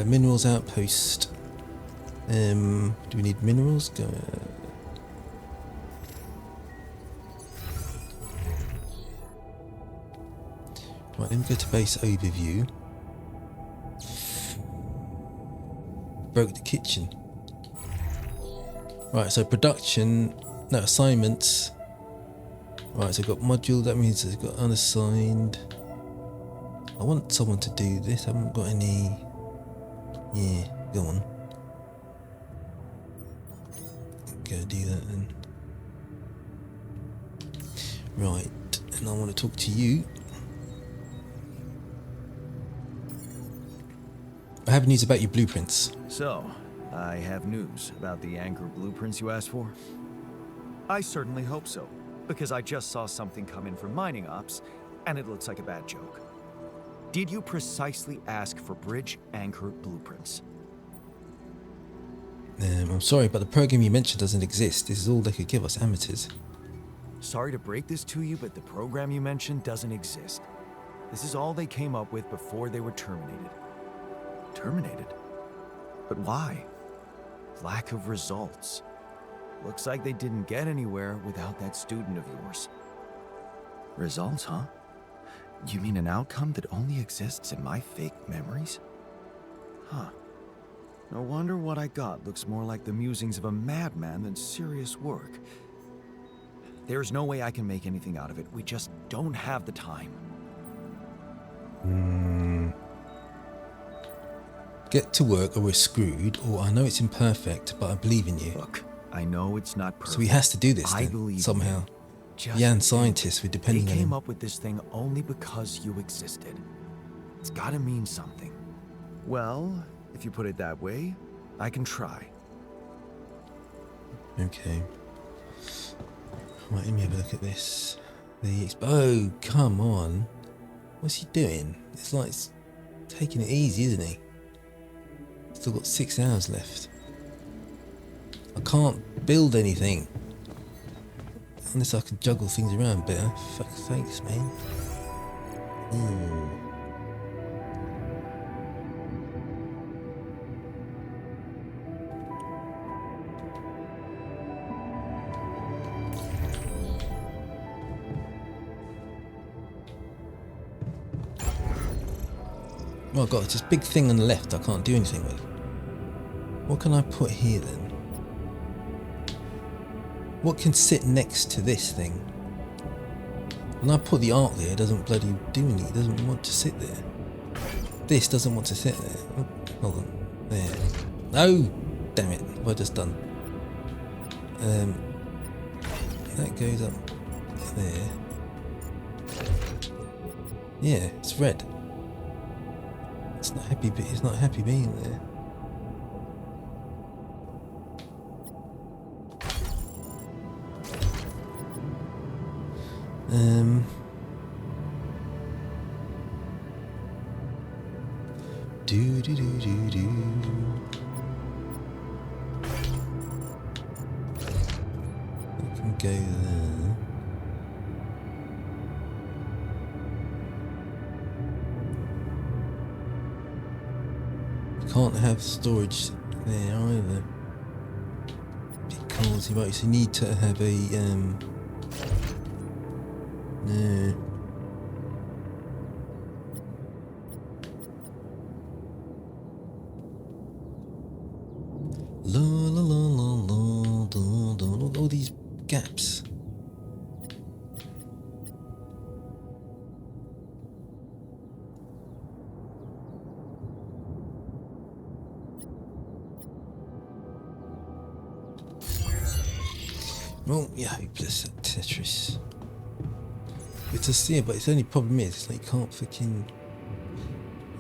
Minerals outpost. Do we need minerals? Go. Right, let me go to base overview. Broke the kitchen. Right, so production, no assignments. Right, so I've got module, that means I've got unassigned. I want someone to do this, I haven't got any. Yeah, go on. Go do that then. Right, and I want to talk to you. I have news about your blueprints. So, I have news about the anchor blueprints you asked for? I certainly hope so, because I just saw something come in from mining ops, and it looks like a bad joke. Did you precisely ask for bridge anchor blueprints? I'm sorry, but the program you mentioned doesn't exist. This is all they could give us, amateurs. Sorry to break this to you, but the program you mentioned doesn't exist. This is all they came up with before they were terminated. Terminated? But why? Lack of results. Looks like they didn't get anywhere without that student of yours. Results, huh? You mean an outcome that only exists in my fake memories? Huh. No wonder what I got looks more like the musings of a madman than serious work. There's no way I can make anything out of it. We just don't have the time. Get to work or we're screwed, or I know it's imperfect, but I believe in you. Look, I know it's not perfect. So he has to do this I then, believe somehow. you. Just Jan scientist, we're depending they on came him. up with this thing only because you existed. It's gotta mean something. Well, if you put it that way, I can try. Okay. Right, let me have a look at this. Oh, come on. What's he doing? It's like it's taking it easy, isn't he? Still got 6 hours left. I can't build anything. Unless I can juggle things around better. Fuck's sakes, man. Ooh. Oh, I've got this big thing on the left I can't do anything with. What can I put here then? What can sit next to this thing? When I put the arc there, it doesn't bloody do anything. It doesn't want to sit there. This doesn't want to sit there. Oh, hold on. There. No! Damn it. What have I just done? That goes up there. Yeah, it's red. It's not happy. It's not happy being there. Do do do do do. I can go there. Can't have storage there either because you actually need to have a no. La la la la la la. All these gaps. Well, yeah, hopeless at Tetris. It's a see, but it's the only problem is, it's like you can't fucking...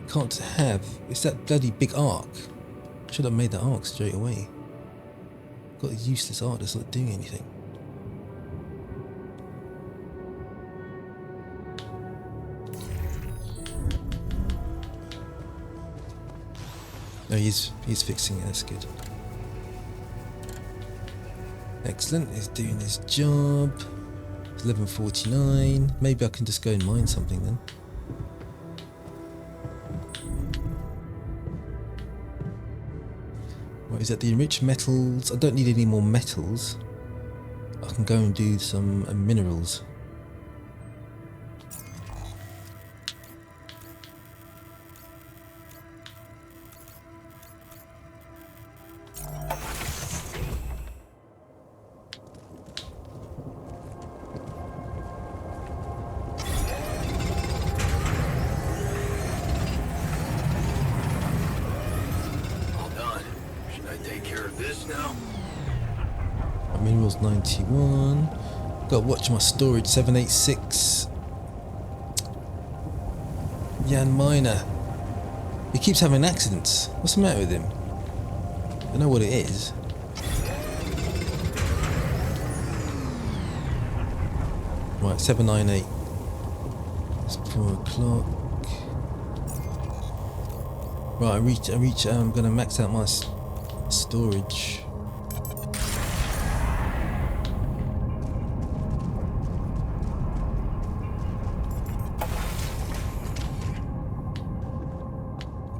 You can't have... It's that bloody big arc. Should have made that arc straight away. Got a useless arc that's not doing anything. No, he's fixing it, that's good. Excellent, he's doing his job. It's 11:49. Maybe I can just go and mine something then. What is that? The enriched metals. I don't need any more metals. I can go and do some minerals. Minerals 91. Gotta watch my storage 786. Jan Miner. He keeps having accidents. What's the matter with him? I don't know what it is. Right, 798. It's 4 o'clock. Right, I'm gonna max out my storage.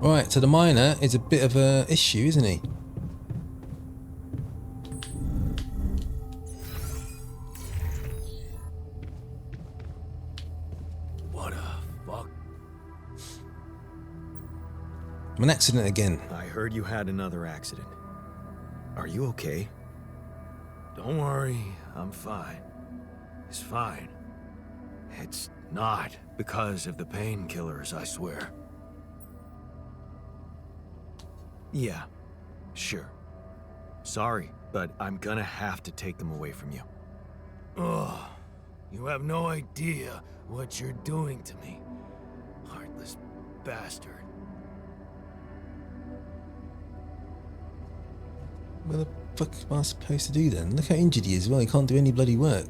Right, so the miner is a bit of a issue, isn't he? What the fuck? An accident again. I heard you had another accident. Are you okay? Don't worry, I'm fine. It's fine. It's not because of the painkillers, I swear. Yeah, sure. Sorry, but I'm gonna have to take them away from you. Ugh, you have no idea what you're doing to me. Heartless bastard. What the fuck am I supposed to do then? Look how injured he is as well, he can't do any bloody work.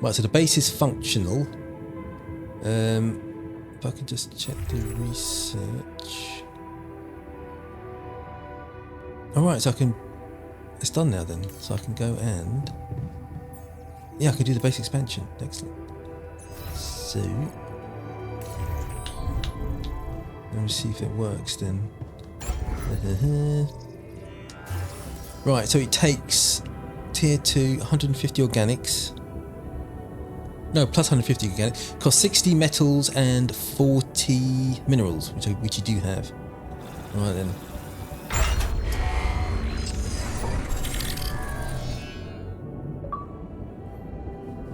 Right, so the base is functional. If I can just check the research. Alright, so I can... It's done now then. So I can go and... Yeah, I can do the base expansion. Excellent. So... Let me see if it works then. Right, so it takes tier 2, 150 organics. No, plus 150 organic. Costs 60 metals and 40 minerals, which you do have. Right then.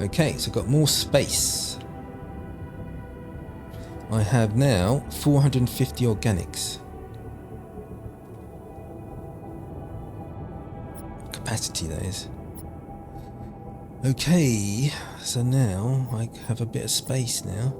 Okay, so I've got more space. I have now 450 organics. Capacity, that is. Okay, so now I have a bit of space now.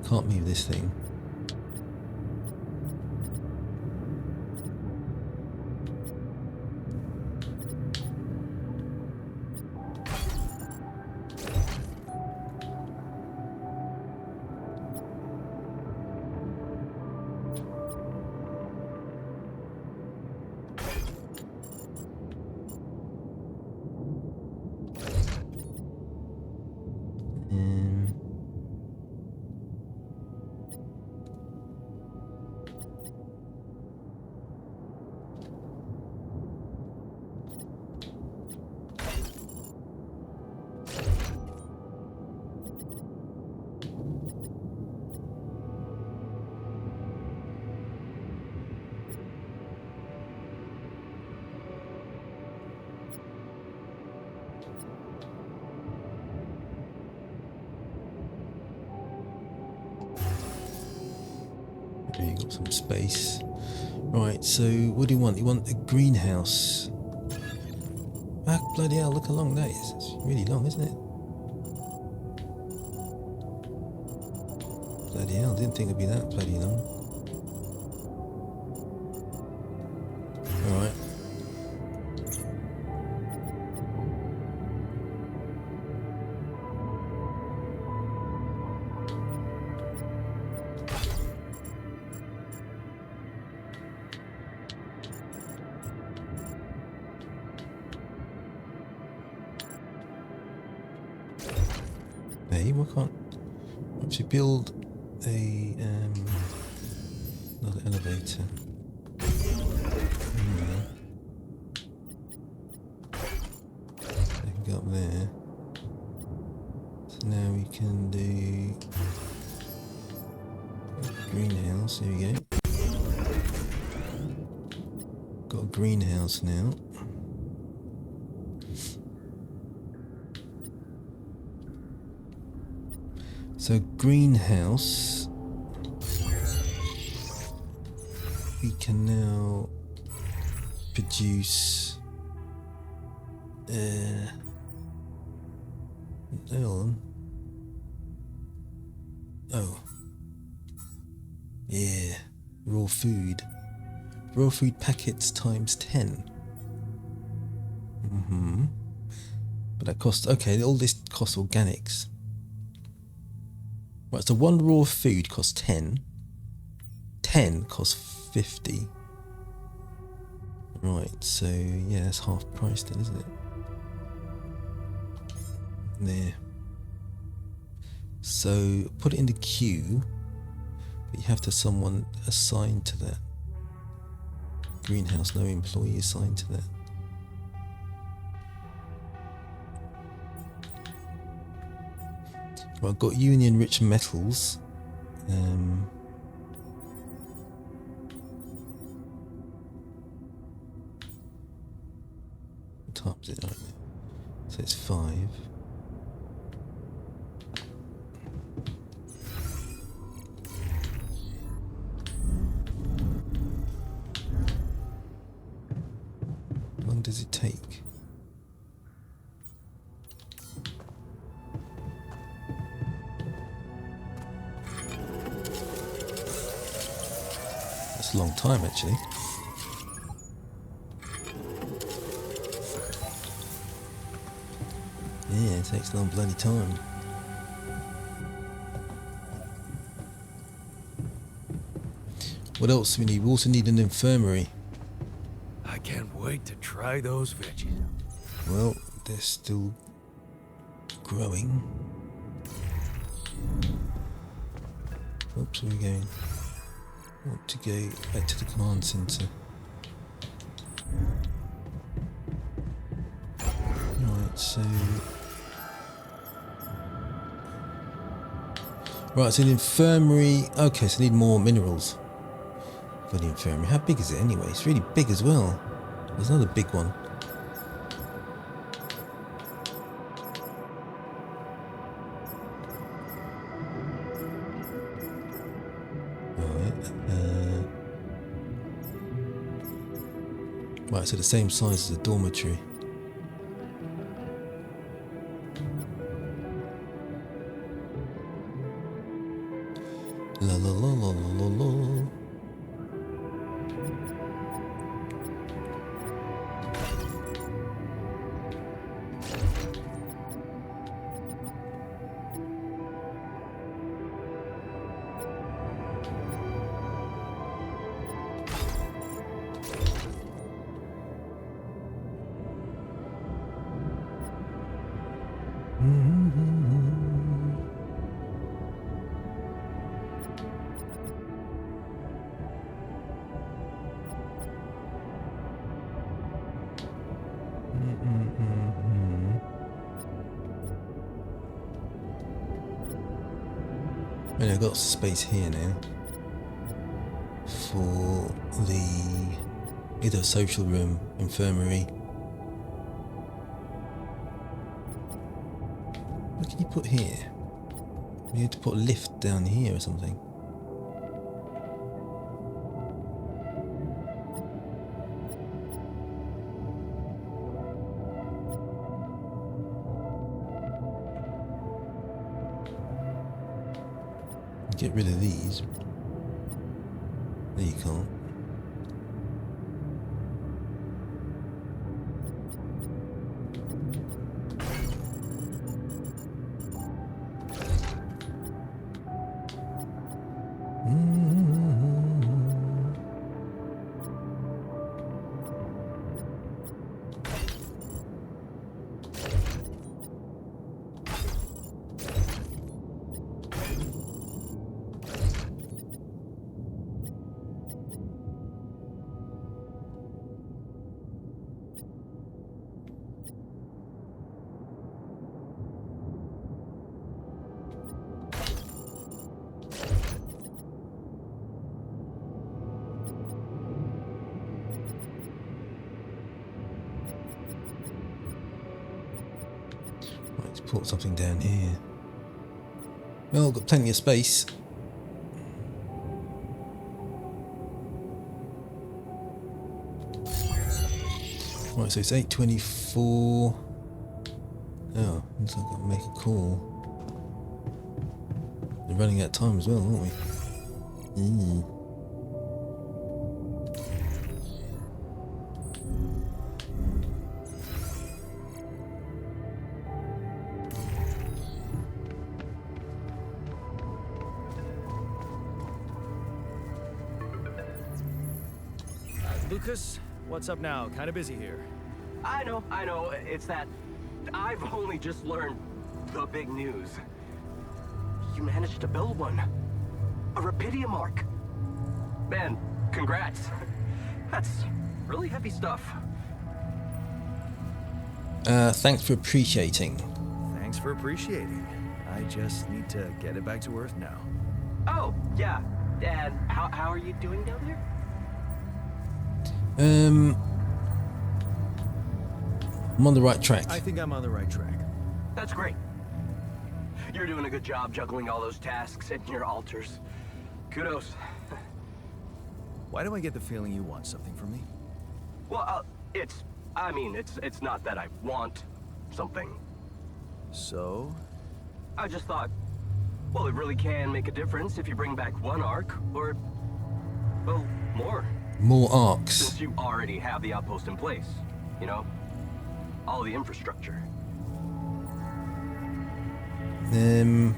Can't move this thing. Okay, you got some space. Right, so what do you want? You want a greenhouse. Ah, bloody hell, look how long that is. It's really long, isn't it? Bloody hell, didn't think it'd be that bloody long. Alright. Hey, why can't actually build a another elevator? I can go up there. So now we can do greenhouse. Here we go. Got a greenhouse now. So greenhouse, we can now produce, hold on. Oh, yeah, raw food packets times 10. But that costs, okay, all this costs organics. Right, so one raw food costs 10. 10 costs 50. Right, so yeah, that's half price then, isn't it? There. So put it in the queue, but you have to have someone assigned to that. Greenhouse, no employee assigned to that. Well, I've got union rich metals. What time is it right now? So it's 5. How long does it take? That's a long time actually. Yeah, it takes a long bloody time. What else we need? We also need an infirmary. I can't wait to try those veggies. Well, they're still growing. Oops, where are we going? I want to go back to the command center. Right, so... Right, so the infirmary... Okay, so I need more minerals for the infirmary. How big is it anyway? It's really big as well. There's another big one. Right, so the same size as a dormitory. La la la la la la. And I've got space here now for the either social room, infirmary. What can you put here? You have to put a lift down here or something. Get rid of these. There you can't. Let's put something down here. Well, got plenty of space. Right, so it's 8:24. Oh, looks like I've got to make a call. We're running out of time as well, aren't we? Lucas, what's up now? Kind of busy here. I know. It's that I've only just learned the big news. You managed to build one. A Rapidium arc. Man, congrats. That's really heavy stuff. Thanks for appreciating. Thanks for appreciating. I just need to get it back to Earth now. Oh, yeah. And how are you doing down there? I'm on the right track. I think I'm on the right track. That's great. You're doing a good job juggling all those tasks and your altars. Kudos. Why do I get the feeling you want something from me? Well, it's not that I want something. So? I just thought, well, it really can make a difference if you bring back one arc, or, well, more. More arcs. Since you already have the outpost in place, you know? All the infrastructure. A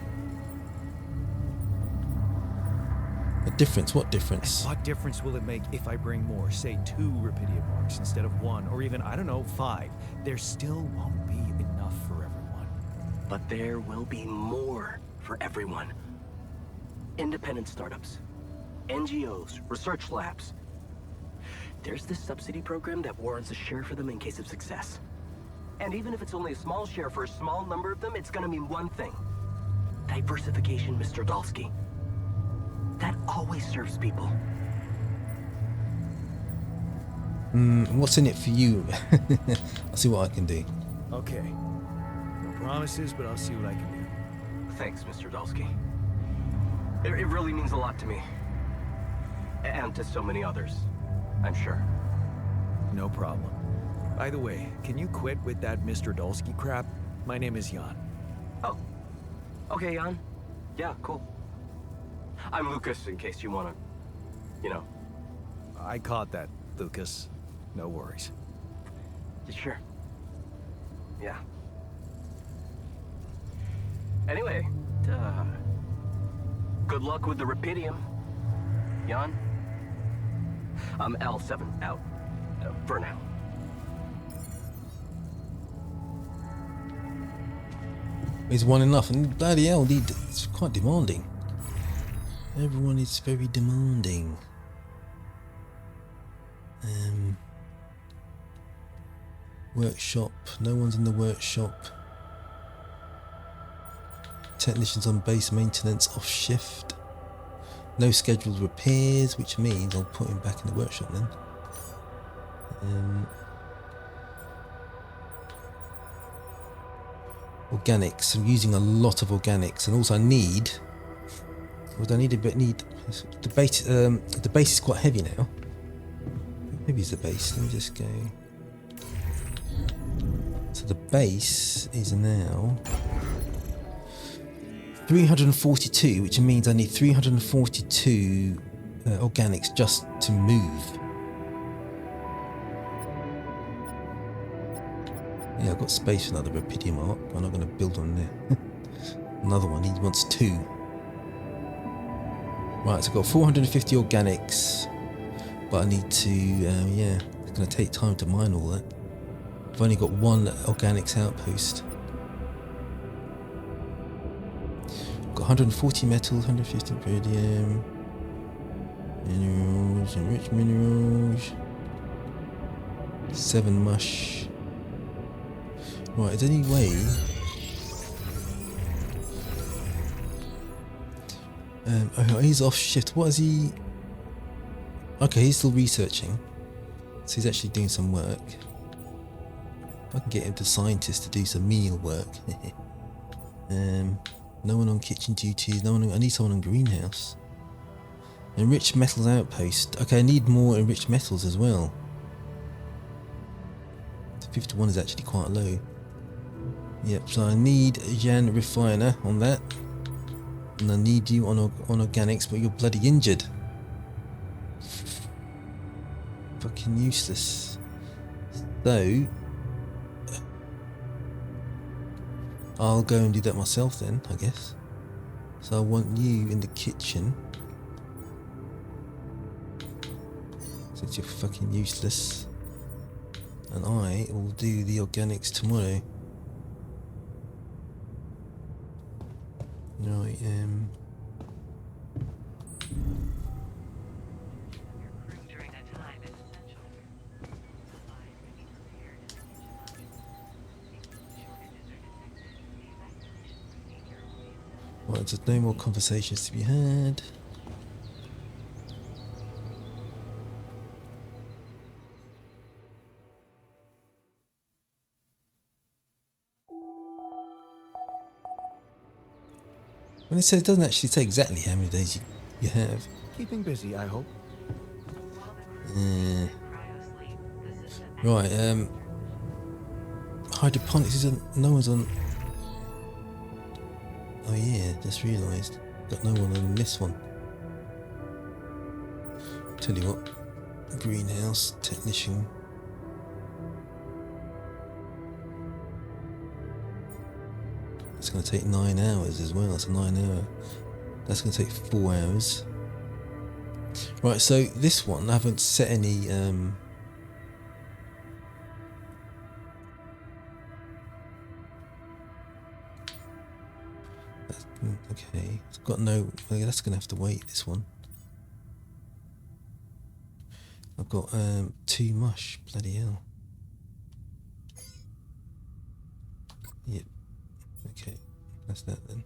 difference? What difference? And what difference will it make if I bring more, say 2 Rapidium arcs instead of 1, or even, I don't know, 5? There still won't be enough for everyone. But there will be more for everyone. Independent startups, NGOs, research labs. There's this subsidy program that warrants a share for them in case of success. And even if it's only a small share for a small number of them, it's gonna mean one thing. Diversification, Mr. Dolski. That always serves people. What's in it for you? I'll see what I can do. Okay. No promises, but I'll see what I can do. Thanks, Mr. Dolski. It really means a lot to me. And to so many others, I'm sure. No problem. By the way, can you quit with that Mr. Dolski crap? My name is Jan. Oh. Okay, Jan. Yeah, cool. I'm Lucas, in case you wanna, you know. I caught that, Lucas. No worries. Sure. Yeah. Anyway, good luck with the Rapidium, Jan. I'm L7 out, for now. Is one enough? And bloody hell, it's quite demanding. Everyone is very demanding. Workshop. No one's in the workshop. Technicians on base maintenance off shift. No scheduled repairs, which means I'll put him back in the workshop then. Organics. I'm using a lot of organics, and also I need. What do I need? The base. The base is quite heavy now. Maybe it's the base. Let me just go. So the base is now 342, which means I need 342 organics just to move. Yeah, I've got space for another Rapidium arc. I'm not going to build on there. Another one. He wants 2. Right, so I've got 450 organics, but I need to. Yeah, it's going to take time to mine all that. I've only got 1 organics outpost. Got 140 metals, 150 Rapidium, minerals, enriched minerals, 7 mush. Right, is there any way? Oh, he's off shift. What is he? Okay, he's still researching, so he's actually doing some work. If I can get him to scientist to do some menial work. No one on kitchen duties. No one. I need someone on greenhouse. Enriched metals outpost. Okay, I need more enriched metals as well. 51 is actually quite low. Yep. So I need a Jan refiner on that, and I need you on organics, but you're bloody injured. Fucking useless. So I'll go and do that myself then, I guess. So I want you in the kitchen. So because you're fucking useless. And I will do the organics tomorrow. Right, right, there's no more conversations to be had. When it says, it doesn't actually say exactly how many days you have. Keeping busy, I hope. Right, hydroponics isn't, no one's on. Oh yeah, just realised. Got no one on this one. Tell you what, greenhouse technician. It's going to take 9 hours as well. It's a 9 hour. That's going to take 4 hours. Right, so this one I haven't set any. Okay, it's got no. Okay, that's going to have to wait. This one. I've got 2 mush. Bloody hell. Yep. Okay, that's that then.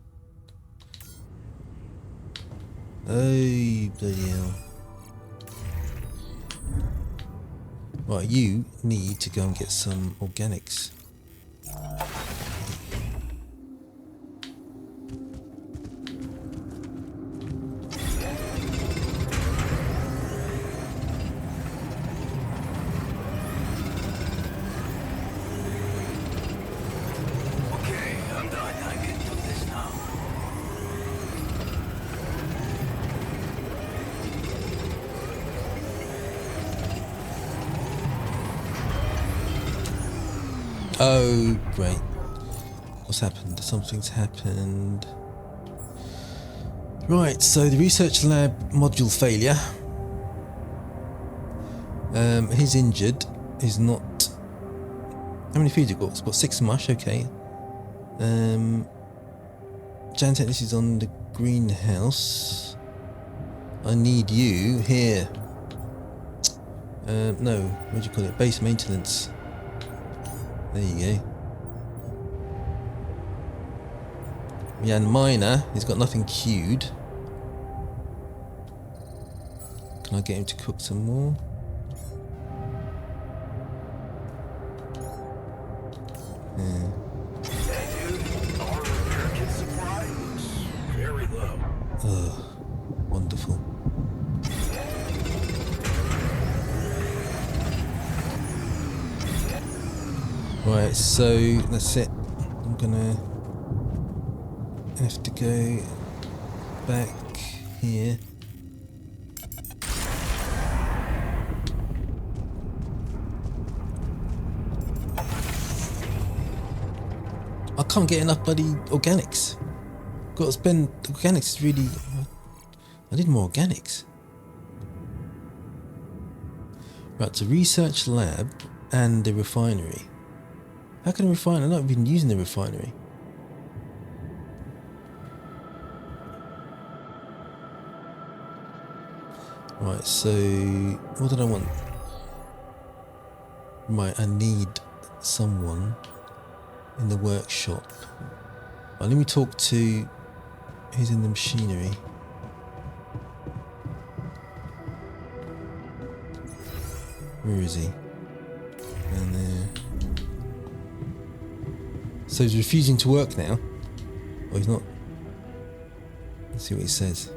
Oh, bloody hell. Right, you need to go and get some organics. Oh, great. What's happened? Something's happened. Right, so the research lab module failure. He's injured. He's not... How many feeds you got? It's got 6 mush, okay. Jan Technician is on the greenhouse. I need you here. No, what do you call it? Base maintenance. There you go. Jan Miner, he's got nothing queued. Can I get him to cook some more? Yeah. Very low. Ugh, wonderful. Right, so that's it. I'm gonna have to go back here. I can't get enough bloody organics. Got to spend organics is really. I need more organics. Right, so research lab and the refinery. How can a refinery? I've not been using the refinery. Right, so what did I want? Right, I need someone in the workshop. Right, let me talk to who's in the machinery. Where is he? Down there. So he's refusing to work now? Or he's not? Let's see what he says.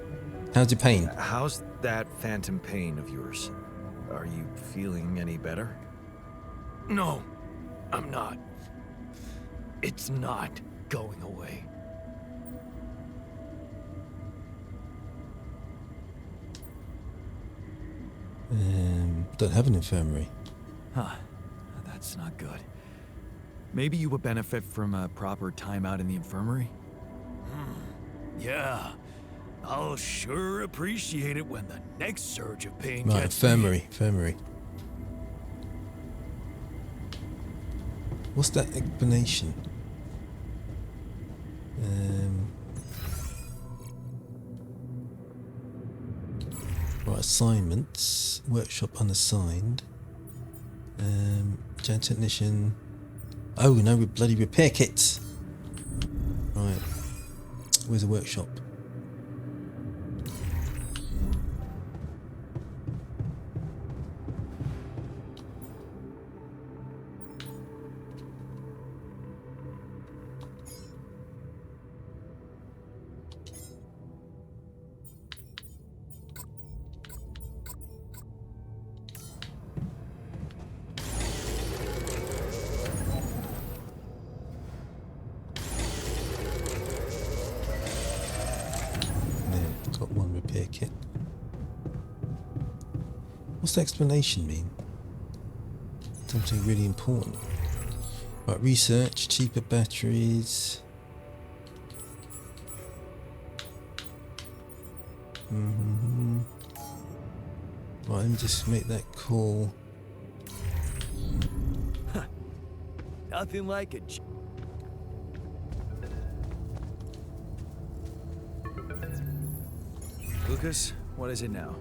How's your pain? How's that phantom pain of yours? Are you feeling any better? No, I'm not. It's not going away. Don't have an infirmary. Huh. That's not good. Maybe you would benefit from a proper timeout in the infirmary? Yeah. I'll sure appreciate it when the next surge of pain Right, gets me. infirmary. What's that explanation? Right, assignments. Workshop unassigned. Gen technician. Oh, no, bloody repair kits. Right. Where's the workshop? Got one repair kit. What's the explanation mean? Something really important. Right, research, cheaper batteries. Right, let me just make that call. Nothing like a Lucas, what is it now?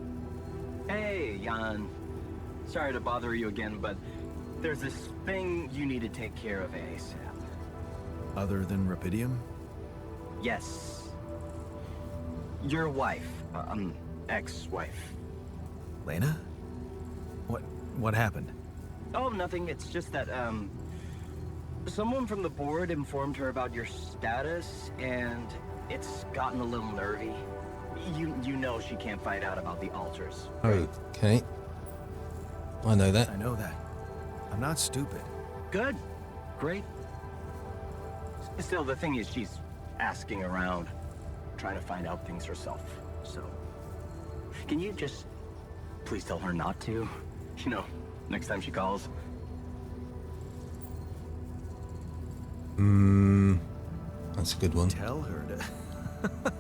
Hey, Jan. Sorry to bother you again, but there's this thing you need to take care of ASAP. Other than Rapidium? Yes. Your wife, ex-wife. Lena? What happened? Oh, nothing. It's just that, someone from the board informed her about your status, and it's gotten a little nervy. You know she can't find out about the altars. Oh, okay. I know that. I know that. I'm not stupid. Good. Great. Still, the thing is, she's asking around, trying to find out things herself. So, can you just please tell her not to? You know, next time she calls. That's a good one. Tell her to...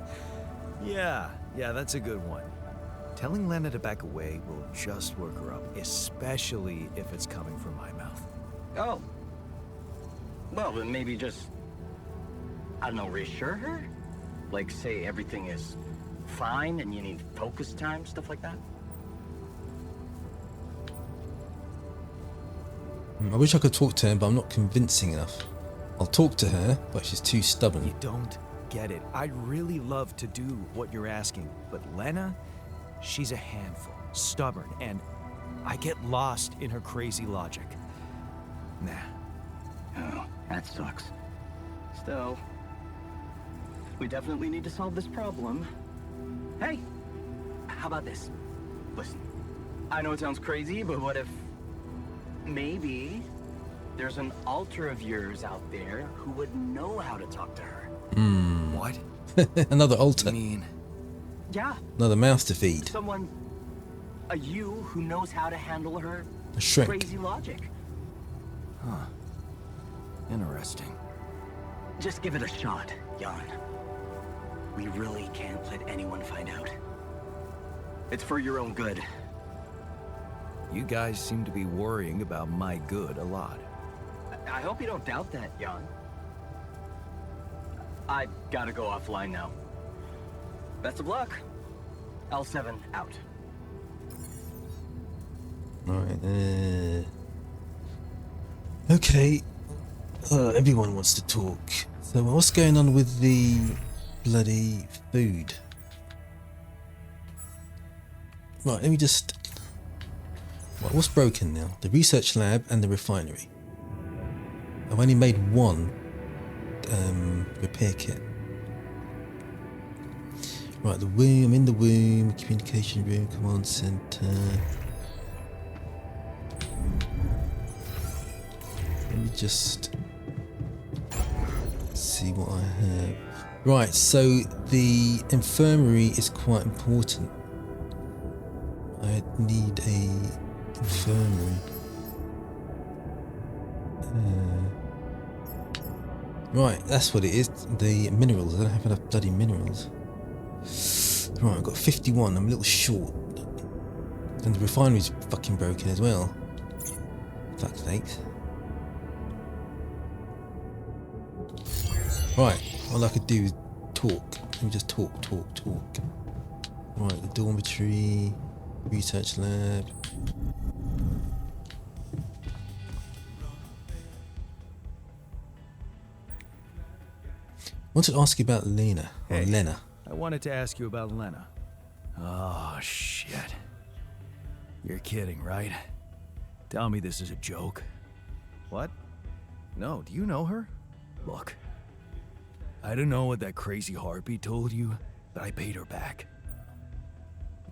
Yeah, that's a good one. Telling Lena to back away will just work her up, especially if it's coming from my mouth. Oh. Well, then maybe just, I don't know, reassure her? Like, say everything is fine and you need focus time, stuff like that? I wish I could talk to her, but I'm not convincing enough. I'll talk to her, but she's too stubborn. You don't get it. I'd really love to do what you're asking, but Lena, she's a handful, stubborn, and I get lost in her crazy logic. Nah. Oh, that sucks. Still, we definitely need to solve this problem. Hey, how about this? Listen, I know it sounds crazy, but what if maybe there's an alter of yours out there who would know how to talk to her? What? Another altar. I mean, Yeah, Another mouse to feed. someone, a you who knows how to handle her A shrink. crazy logic. interesting. Just give it a shot, Jan. We really can't let anyone find out. It's for your own good. You guys seem to be worrying about my good a lot. I hope you don't doubt that, Jan. I gotta go offline now. Best of luck. L7 out. Right. Okay. Everyone wants to talk. So what's going on with the bloody food? Right, let me just... Right, what's broken now? The research lab and the refinery. I've only made one repair kit. Right, the womb, I'm in the womb, communication room, command center. Let me just see what I have. Right, so the infirmary is quite important. I need a infirmary. Right, that's what it is. The minerals. I don't have enough bloody minerals. Right, I've got 51. I'm a little short. And the refinery's fucking broken as well. Fuck's sakes. Right, all I could do is talk. Let me just talk. Right, the dormitory, research lab. I wanted to ask you about Lena, or Hey. Lena. I wanted to ask you about Lena. Oh, shit. You're kidding, right? Tell me this is a joke. What? No, do you know her? Look, I don't know what that crazy heartbeat told you, but I paid her back.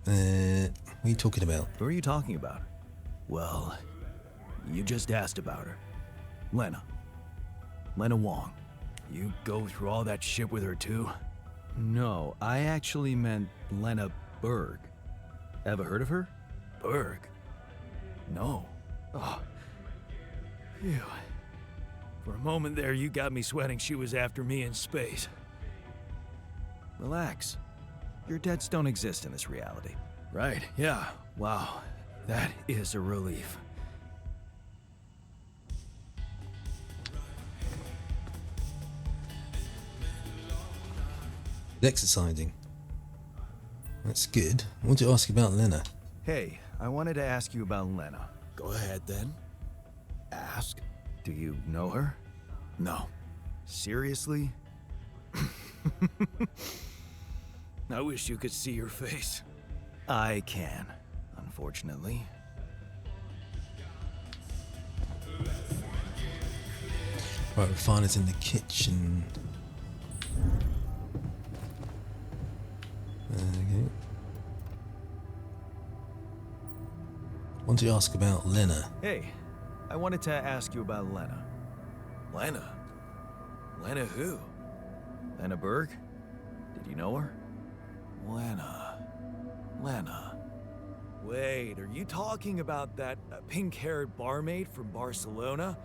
What are you talking about? Who are you talking about? Well, you just asked about her. Lena. Lena Wong. You go through all that shit with her too? No, I actually meant Lena Berg. Ever heard of her? Berg? No. Oh. Phew. For a moment there, you got me sweating she was after me in space. Relax. Your debts don't exist in this reality. Right, yeah. Wow. That is a relief. Exercising. That's good. I want to ask you about Lena. Hey, I wanted to ask you about Lena. Go ahead then. Ask. Do you know her? No. Seriously? I wish you could see your face. I can, unfortunately. Right, refiner's in the kitchen. Okay. Want to ask about Lena. Hey, I wanted to ask you about Lena. Lena? Lena who? Lena Berg? Did you know her? Lena. Wait, are you talking about that pink-haired barmaid from Barcelona?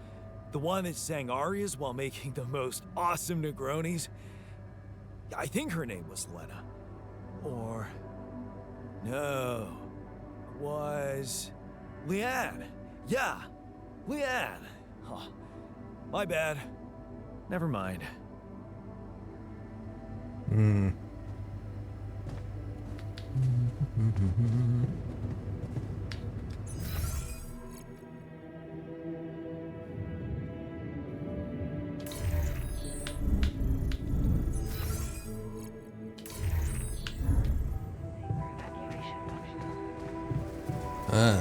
The one that sang arias while making the most awesome Negronis? I think her name was Lena. Or... no. Was... Leanne. Yeah, Leanne. Oh, my bad. Never mind.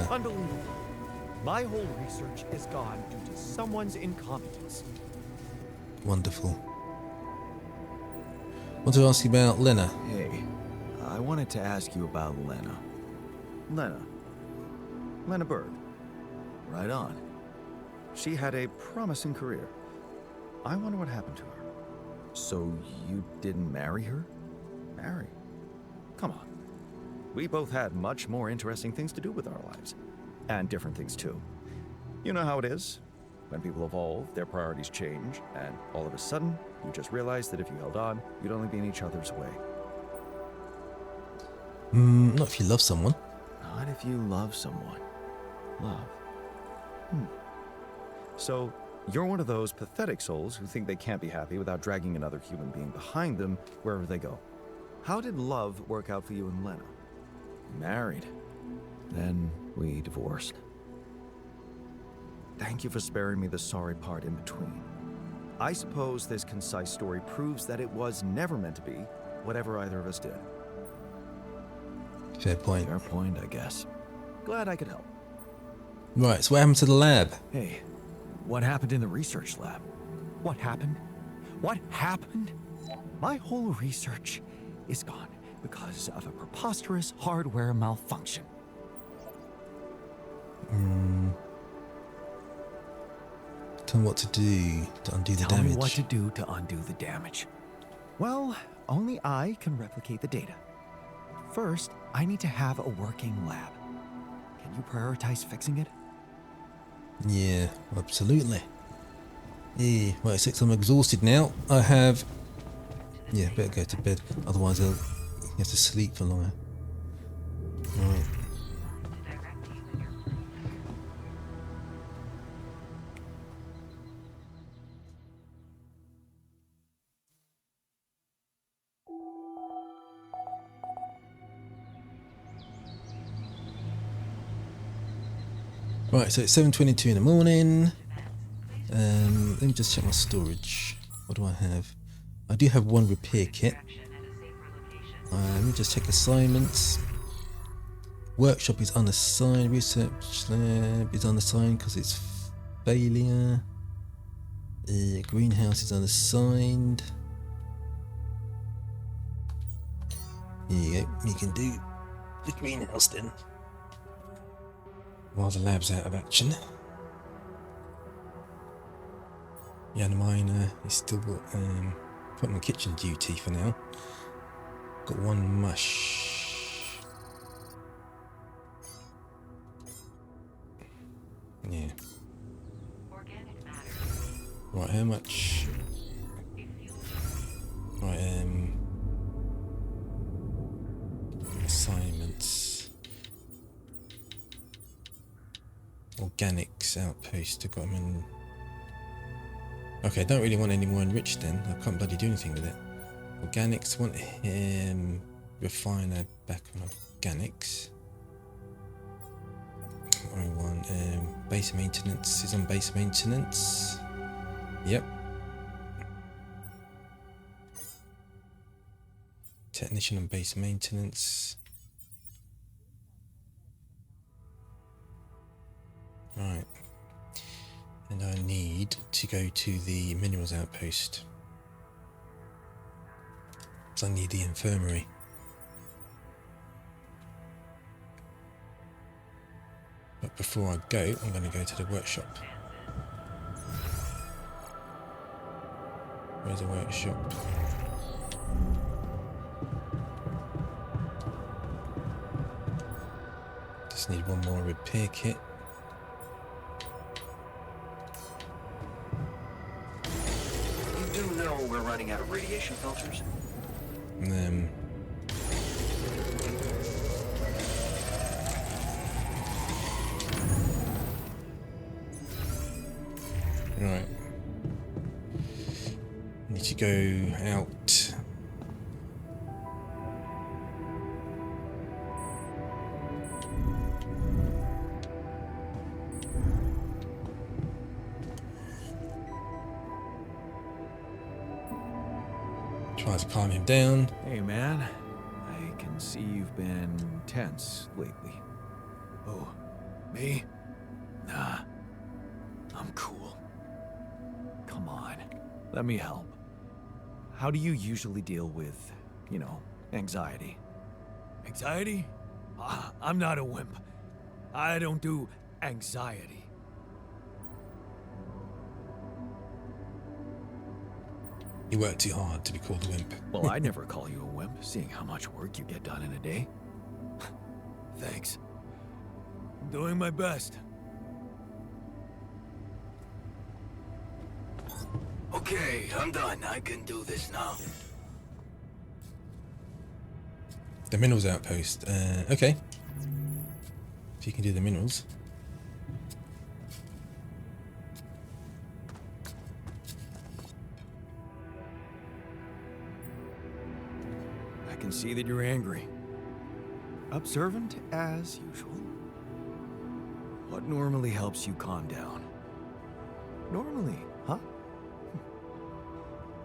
Unbelievable. My whole research is gone due to someone's incompetence. Wonderful. Want to ask you about Lena. Hey, I wanted to ask you about Lena. Lena Berg. Right on. She had a promising career. I wonder what happened to her. So you didn't marry her? Marry? Come on. We both had much more interesting things to do with our lives. And different things too. You know how it is. When people evolve, their priorities change, and all of a sudden, you just realize that if you held on, you'd only be in each other's way. Not if you love someone. Not if you love someone. Love. So, you're one of those pathetic souls who think they can't be happy without dragging another human being behind them wherever they go. How did love work out for you and Lena? Married. Then we divorced. Thank you for sparing me the sorry part in between. I suppose this concise story proves that it was never meant to be whatever either of us did. Fair point. Fair point, I guess. Glad I could help. Right, so what happened to the lab? Hey, what happened in the research lab? What happened? What happened? My whole research is gone because of a preposterous hardware malfunction. Tell me what to do to undo the Tell damage. me what to do to undo the damage. Well, only I can replicate the data. First, I need to have a working lab. Can you prioritize fixing it? Yeah, absolutely. Yeah, right, 6, I'm exhausted now. I have... yeah, better go to bed. Otherwise, You have to sleep for longer. Right. Right, so it's 7:22 in the morning. Let me just check my storage. What do I have? I do have one repair kit. Let me just check assignments. Workshop is unassigned. Research lab is unassigned because it's failure. Greenhouse is unassigned. Here you go. You can do the greenhouse then. While the lab's out of action. Jan Miner is still putting on kitchen duty for now. Got one mush. Yeah. Right, how much? Right, assignments. Organics outpost. I've got them in. Okay, I don't really want any more enriched then. I can't bloody do anything with it. Organics, want him. Refiner back on organics. I want base maintenance is on base maintenance. Yep. Technician on base maintenance. Right. And I need to go to the minerals outpost. So I need the infirmary. But before I go, I'm going to go to the workshop. Where's the workshop? Just need one more repair kit. You do know we're running out of radiation filters? Right. Need to go out. Tries to calm him down. Hey man, I can see you've been tense lately. Oh, me? Nah, I'm cool. Come on, let me help. How do you usually deal with, you know, anxiety? Anxiety? I'm not a wimp. I don't do anxiety. You work too hard to be called a wimp. Well, I'd never call you a wimp, seeing how much work you get done in a day. Thanks. I'm doing my best. Okay, I'm done. I can do this now. The minerals outpost. Okay. If you can do the minerals. I can see that you're angry. Observant as usual. What normally helps you calm down? Normally, huh?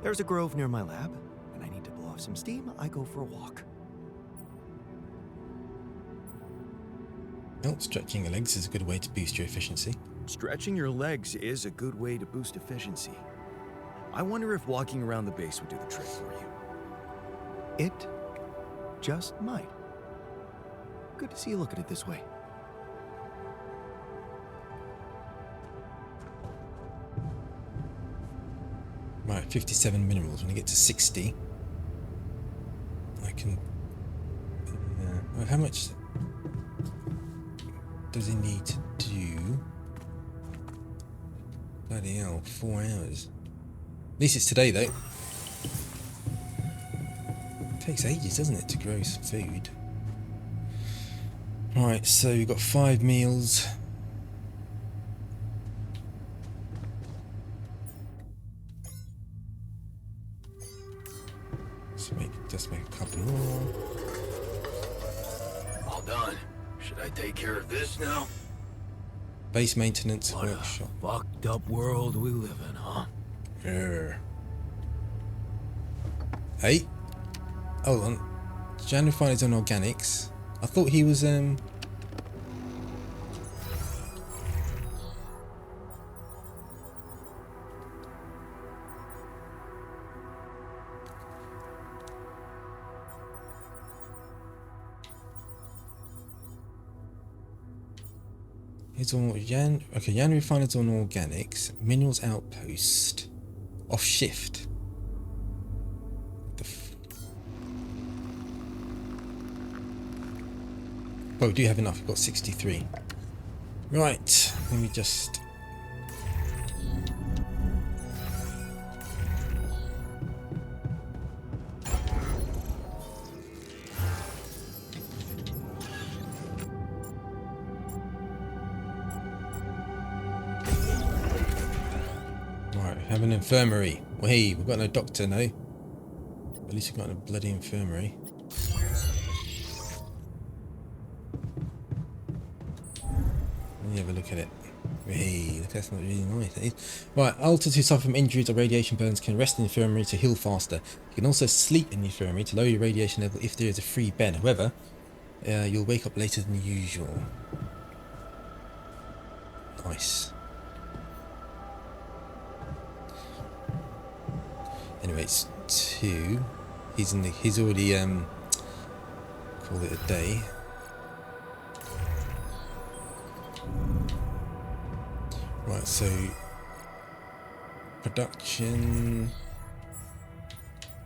There's a grove near my lab. When I need to blow off some steam, I go for a walk. Well, stretching your legs is a good way to boost your efficiency. Stretching your legs is a good way to boost efficiency. I wonder if walking around the base would do the trick for you. It just might. Good to see you look at it this way. Right, 57 minerals. When I get to 60, I can... well, how much does he need to do? Bloody hell, 4 hours. At least it's today, though. Takes ages, doesn't it, to grow some food? Right, so we've got 5 meals. Just make a couple more. All done. Should I take care of this now? Base maintenance What workshop. a fucked up world we live in, huh? Hey, hold on. Jan refined on organics. I thought he was It's on Jan. Okay, Jan refiners on organics. Minerals outpost. Off shift. Oh, we do have enough. We've got 63. Right. Let me just. Have an infirmary. Well, hey, we've got no doctor, no. At least we've got a bloody infirmary. Let me have a look at it. Hey, look, that's not really nice. Eh? Right, alters who suffer from injuries or radiation burns can rest in the infirmary to heal faster. You can also sleep in the infirmary to lower your radiation level if there is a free bed. However, you'll wake up later than usual. Nice. Anyway, it's 2. He's already called it a day. Right, so production.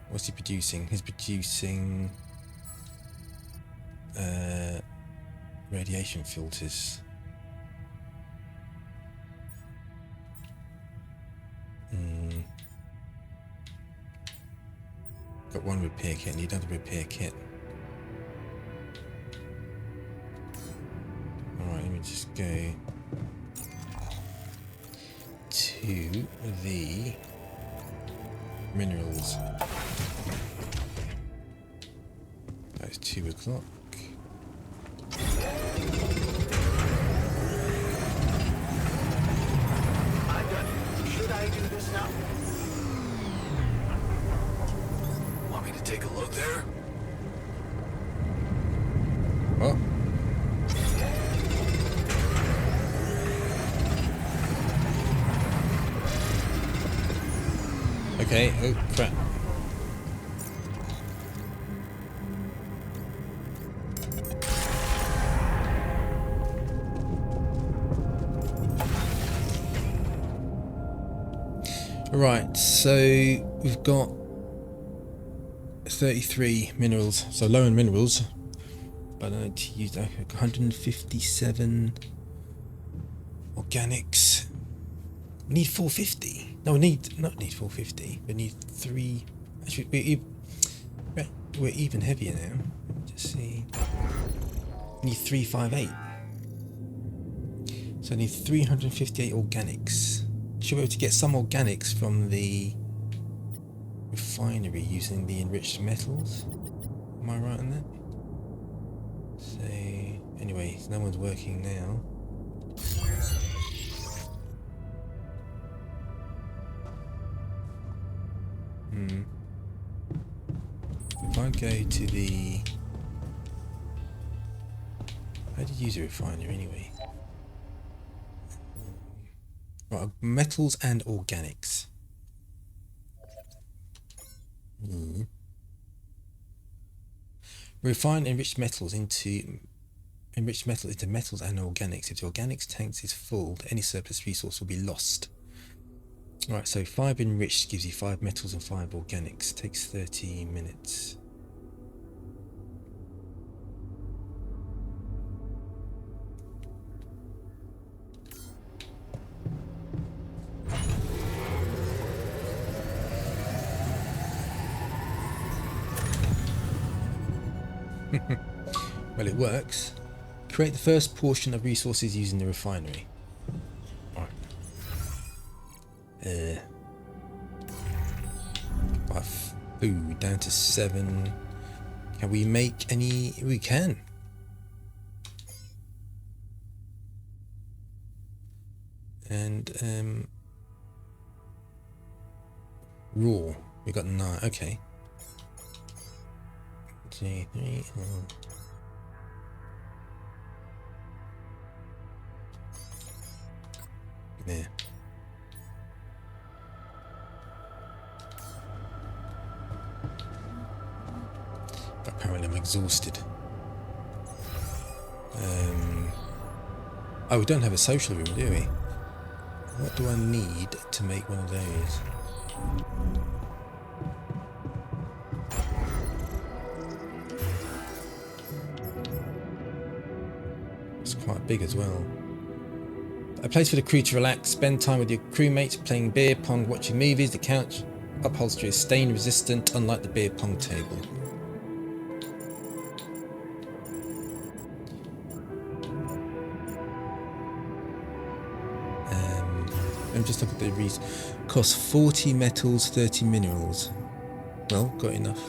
What's he producing? He's producing radiation filters. Got 1 repair kit, need another repair kit. Alright, let me just go to the minerals. That's 2 o'clock. I'm done. Should I do this now? Want me to take a look there? What? Okay, oh crap. Right, so we've got 33 minerals, so low in minerals, but I need to use 157 organics. We need 450. No, we need not need 450. We need 3. Actually, we're even heavier now. Just see. We need 358. So I need 358 organics. Should be able to get some organics from the refinery using the enriched metals. Am I right on that? So anyway, no one's working now. If I go to the... How do you use a refiner anyway? Right, metals and organics. Refine enriched metals into metals and organics. If the organics tank is full, any surplus resource will be lost. Right, so 5 enriched gives you 5 metals and 5 organics. Takes 30 minutes. Well, it works. Create the first portion of resources using the refinery. Right. Our food down to 7. Can we make any? We can. And raw. We got 9. Okay. 2, 3. There. Apparently I'm exhausted. Oh, we don't have a social room, do we? What do I need to make one of those? It's quite big as well. A place for the crew to relax, spend time with your crewmates, playing beer pong, watching movies. The couch upholstery is stain resistant, unlike the beer pong table. Let me just look at the reason. Costs 40 metals, 30 minerals. Well, got enough.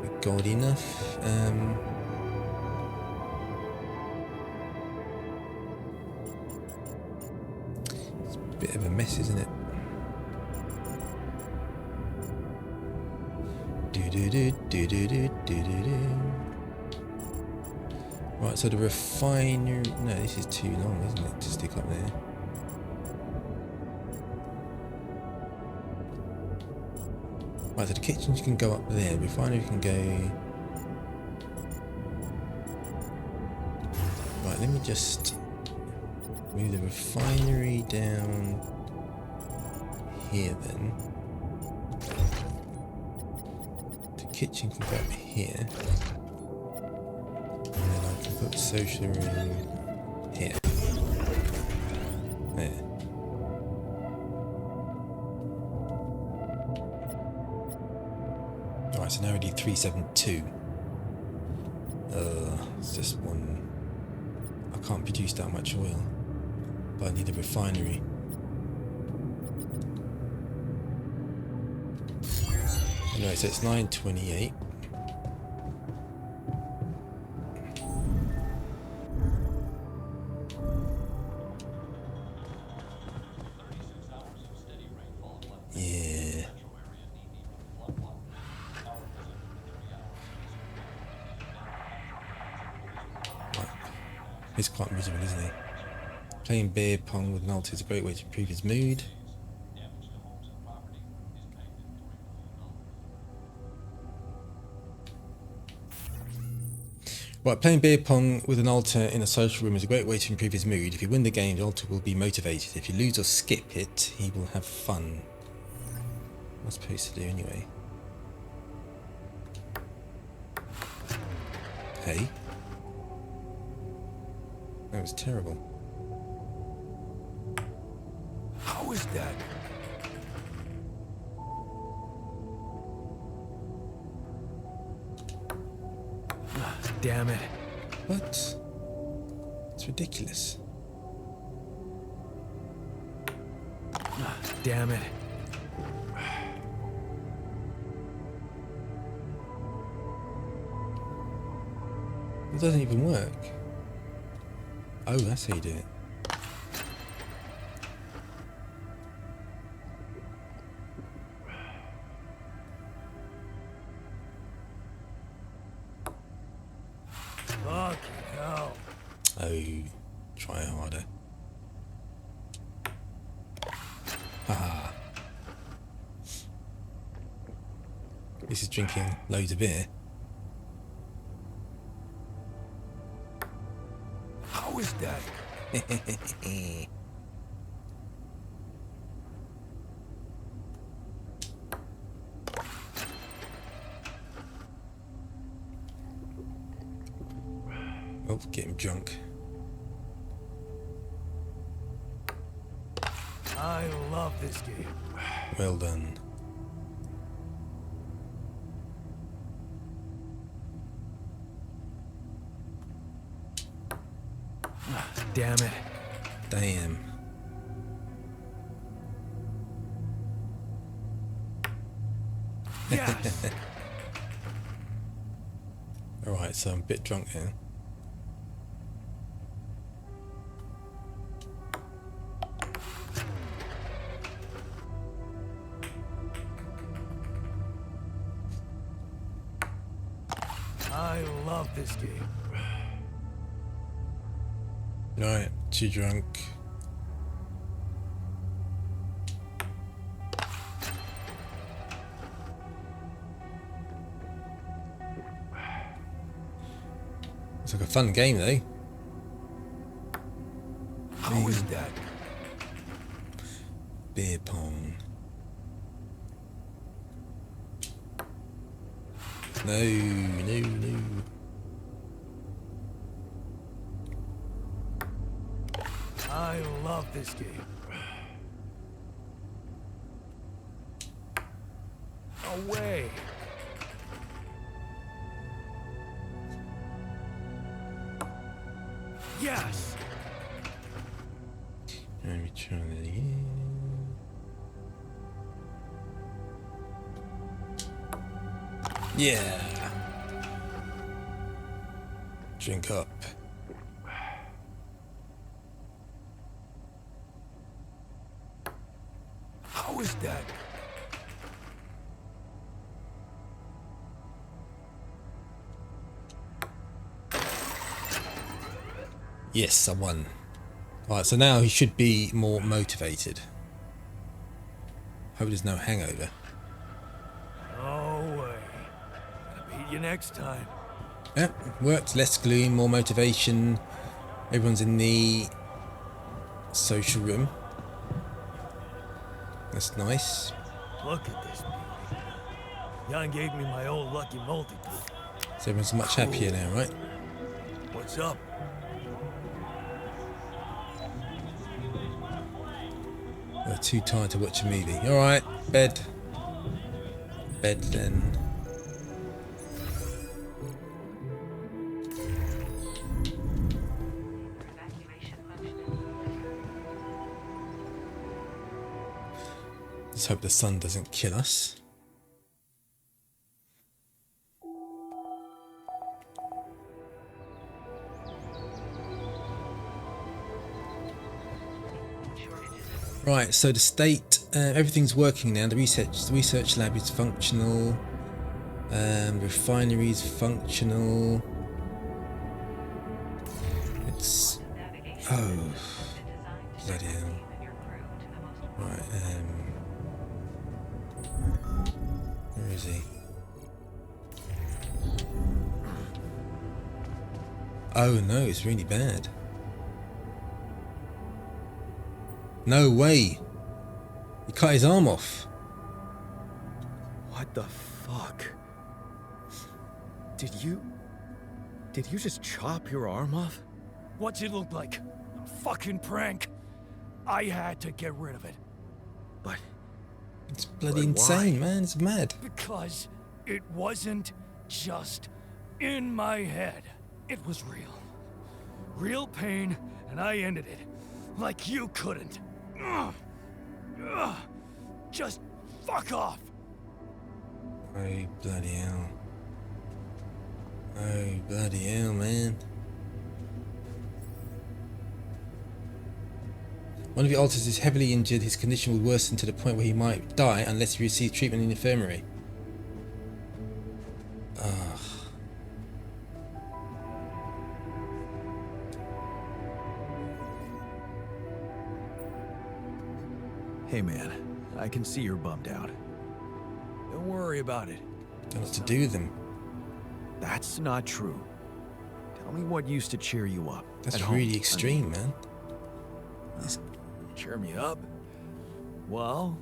We got enough. It's a bit of a mess, isn't it? Right, so the refinery. No, this is too long, isn't it, to stick up there? Right, so the kitchen can go up there, the refinery can go... Right, let me just move the refinery down here then. The kitchen can go up here. And then I can put the social room here. There. Alright, so now we need 372. It's just one. I can't produce that much oil, but I need a refinery. Anyway, so it's 928. Yeah. He's quite miserable, isn't he? Playing beer pong with an altar is a great way to improve his mood. Right, playing beer pong with an altar in a social room is a great way to improve his mood. If you win the game, the altar will be motivated. If you lose or skip it, he will have fun. What am I supposed to do anyway? Hey. That was terrible. How is that? Damn it. What? It's ridiculous. Damn it. It doesn't even work. Oh, that's how you do it. Fucking hell. Oh, try harder. Haha. This is drinking loads of beer. How is that? Oh, get him drunk. I love this game. Well done. damn it. Damn. Yes! Alright, so I'm a bit drunk here. I love this game. Right, too drunk. It's like a fun game though. How is that? Beer pong. No, no, no. I love this game. Away. Yes. Let me try that again. Yeah. Drink up. How is that? Yes, I won. Alright, so now he should be more motivated. Hope there's no hangover. No way. Gonna beat you next time. Yep, worked. Less gloom, more motivation. Everyone's in the social room. That's nice. Look at this beauty. Jan gave me my old lucky multi-tool. So everyone's much happier now, right? What's up? We're too tired to watch a movie. Alright, bed. Bed then. Let's hope the sun doesn't kill us. Right, so the state, everything's working now. The research lab is functional. Refinery is functional. It's bloody hell. Right, where is he? Oh no, it's really bad. No way! He cut his arm off. What the fuck? Did you just chop your arm off? What's it look like? A fucking prank. I had to get rid of it. But It's bloody But insane, why? man. It's mad. Because it wasn't just in my head. It was real. Real pain, and I ended it. Like you couldn't. Just fuck off. Oh, bloody hell. Oh, bloody hell, man. One of the alters is heavily injured. His condition will worsen to the point where he might die unless he receives treatment in the infirmary. Ugh. hey man, I can see you're bummed out. Don't worry about it. Don't know what to do with them. That's not true. Tell me what used to cheer you up. That's at home. really extreme, man. Cheer me up? Well,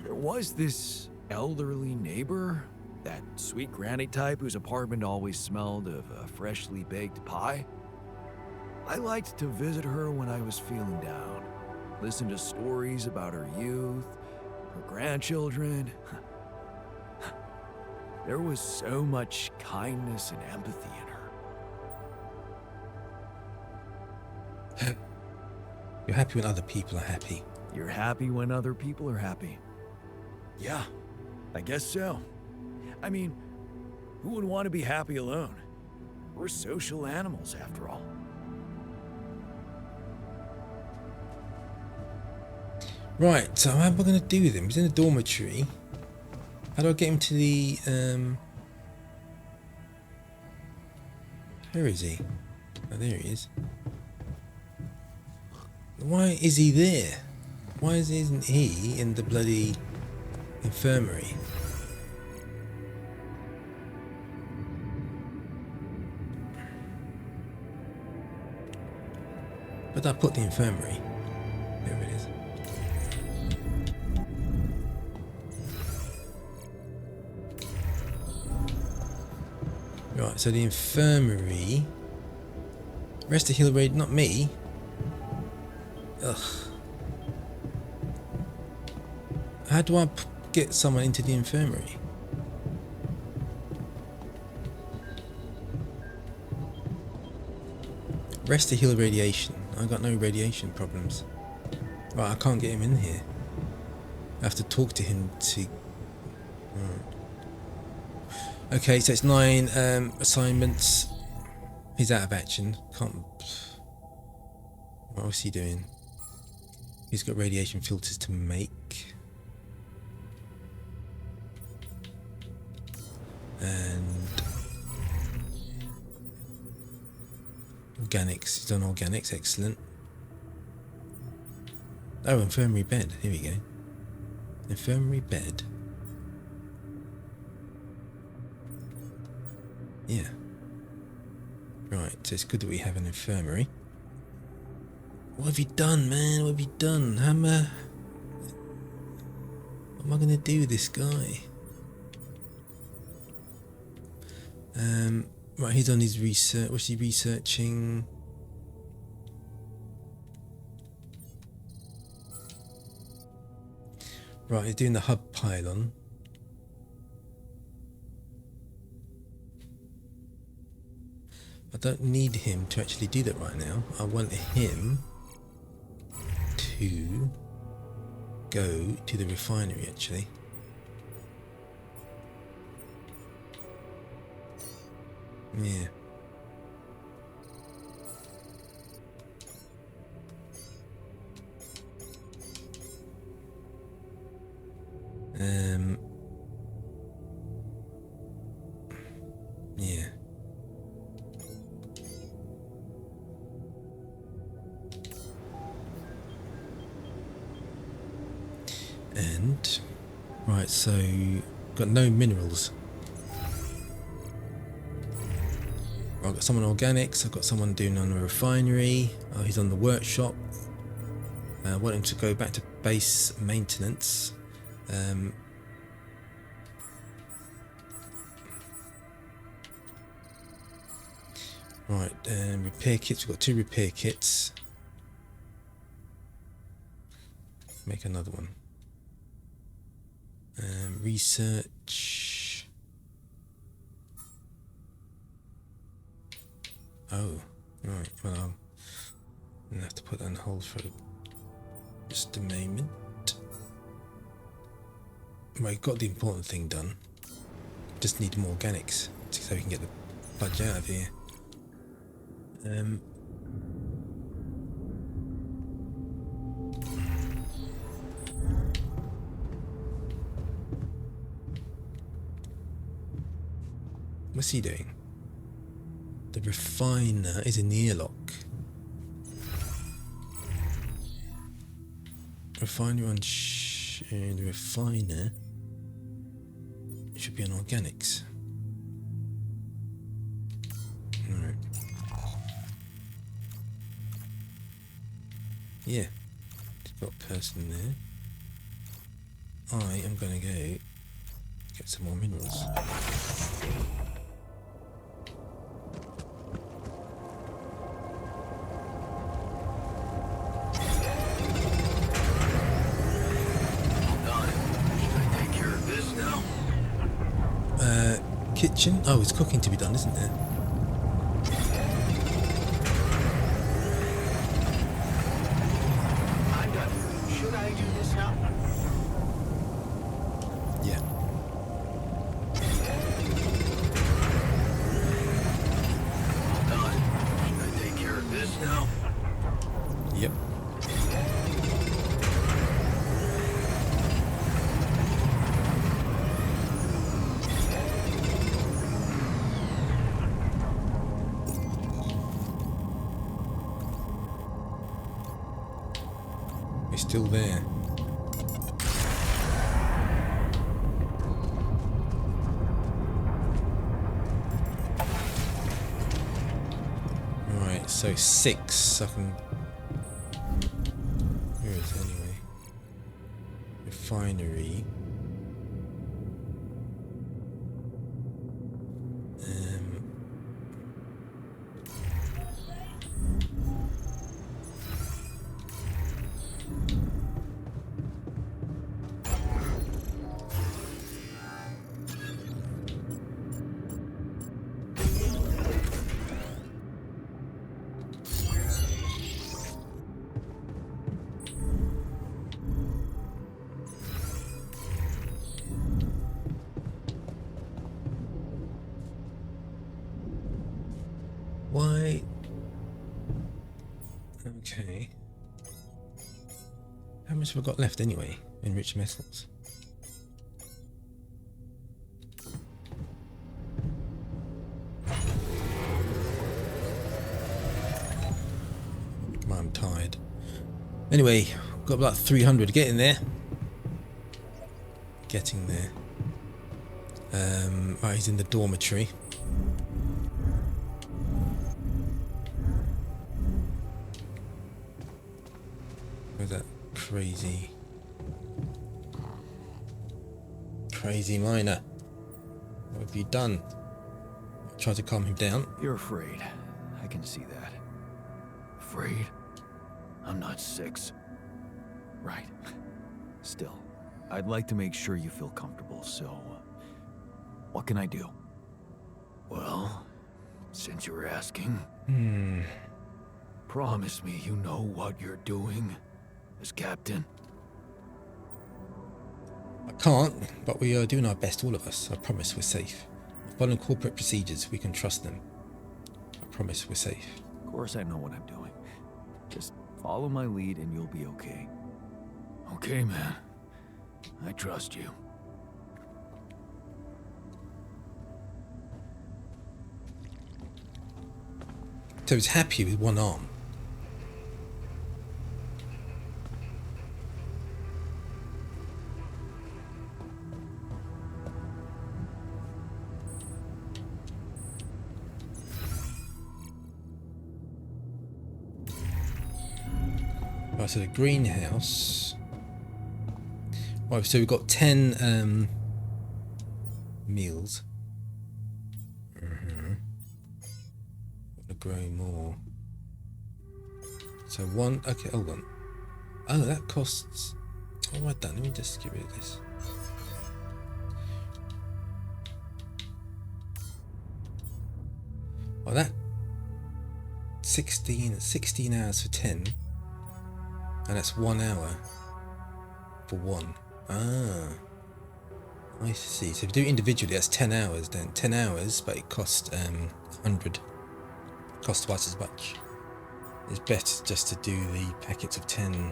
there was this elderly neighbor, that sweet granny type whose apartment always smelled of a freshly baked pie. I liked to visit her when I was feeling down, listen to stories about her youth, her grandchildren. There was so much kindness and empathy in her. You're happy when other people are happy. You're happy when other people are happy. Yeah, I guess so. I mean, who would want to be happy alone? We're social animals, after all. Right, so how am I going to do with him? He's in a dormitory. How do I get him to the... Where is he? Oh, there he is. Why is he there? Why isn't he in the bloody infirmary? But I put the infirmary. There it is. Right, so the infirmary. Rest the heal raid, not me. Ugh. How do I get someone into the infirmary? Rest the heal radiation. I got no radiation problems. Right, I can't get him in here. I have to talk to him to... Okay, so it's 9 assignments. He's out of action. Can't... What was he doing? He's got radiation filters to make. And... Organics. He's done organics. Excellent. Oh, infirmary bed. Here we go. Infirmary bed. Yeah. Right, so it's good that we have an infirmary. What have you done, man? What have you done? What am I going to do with this guy? Right, he's on his research. What's he researching? Right, he's doing the hub pylon. I don't need him to actually do that right now. I want him to go to the refinery actually. Yeah. Yeah. And right, so got no minerals. I've got someone organics, I've got someone doing on the refinery, he's on the workshop. I want him to go back to base maintenance. Right, repair kits, we've got 2 repair kits. Make another one. Research. Oh, right, well, I'm gonna have to put that on hold for just a moment. Right, got the important thing done. Just need more organics so we can get the budge out of here. What's he doing? The refiner is in the airlock. Refiner on the refiner should be on organics. Alright. Yeah, got a person there. I am gonna go get some more minerals. Kitchen? Oh, it's cooking to be done, isn't there? still there. Right, so 6. I can. Where is it anyway? Refinery. Why? Okay. How much have I got left anyway? Enriched metals. I'm tired. Anyway, got about 300. Getting there. Getting there. Right, he's in the dormitory. Where's that crazy miner? What have you done? Try to calm him down. You're afraid. I can see that. Afraid? I'm not 6. Right. Still, I'd like to make sure you feel comfortable, so... what can I do? Well, since you're asking... Promise me you know what you're doing as captain. I can't, but we are doing our best, all of us. I promise we're safe. Following corporate procedures, we can trust them. I promise we're safe. Of course I know what I'm doing. Just follow my lead and you'll be okay. Okay, man. I trust you. So he's happy with one arm. Right, so the greenhouse. Right, so we've got 10 meals. To grow more. So one. Okay, hold on. Oh, that costs. What have I done? Let me just get rid of this. Well, that 16 hours for 10. And that's 1 hour for 1. Ah, I see. So if you do it individually, that's 10 hours then. 10 hours, but it costs 100. Costs twice as much. It's better just to do the packets of 10.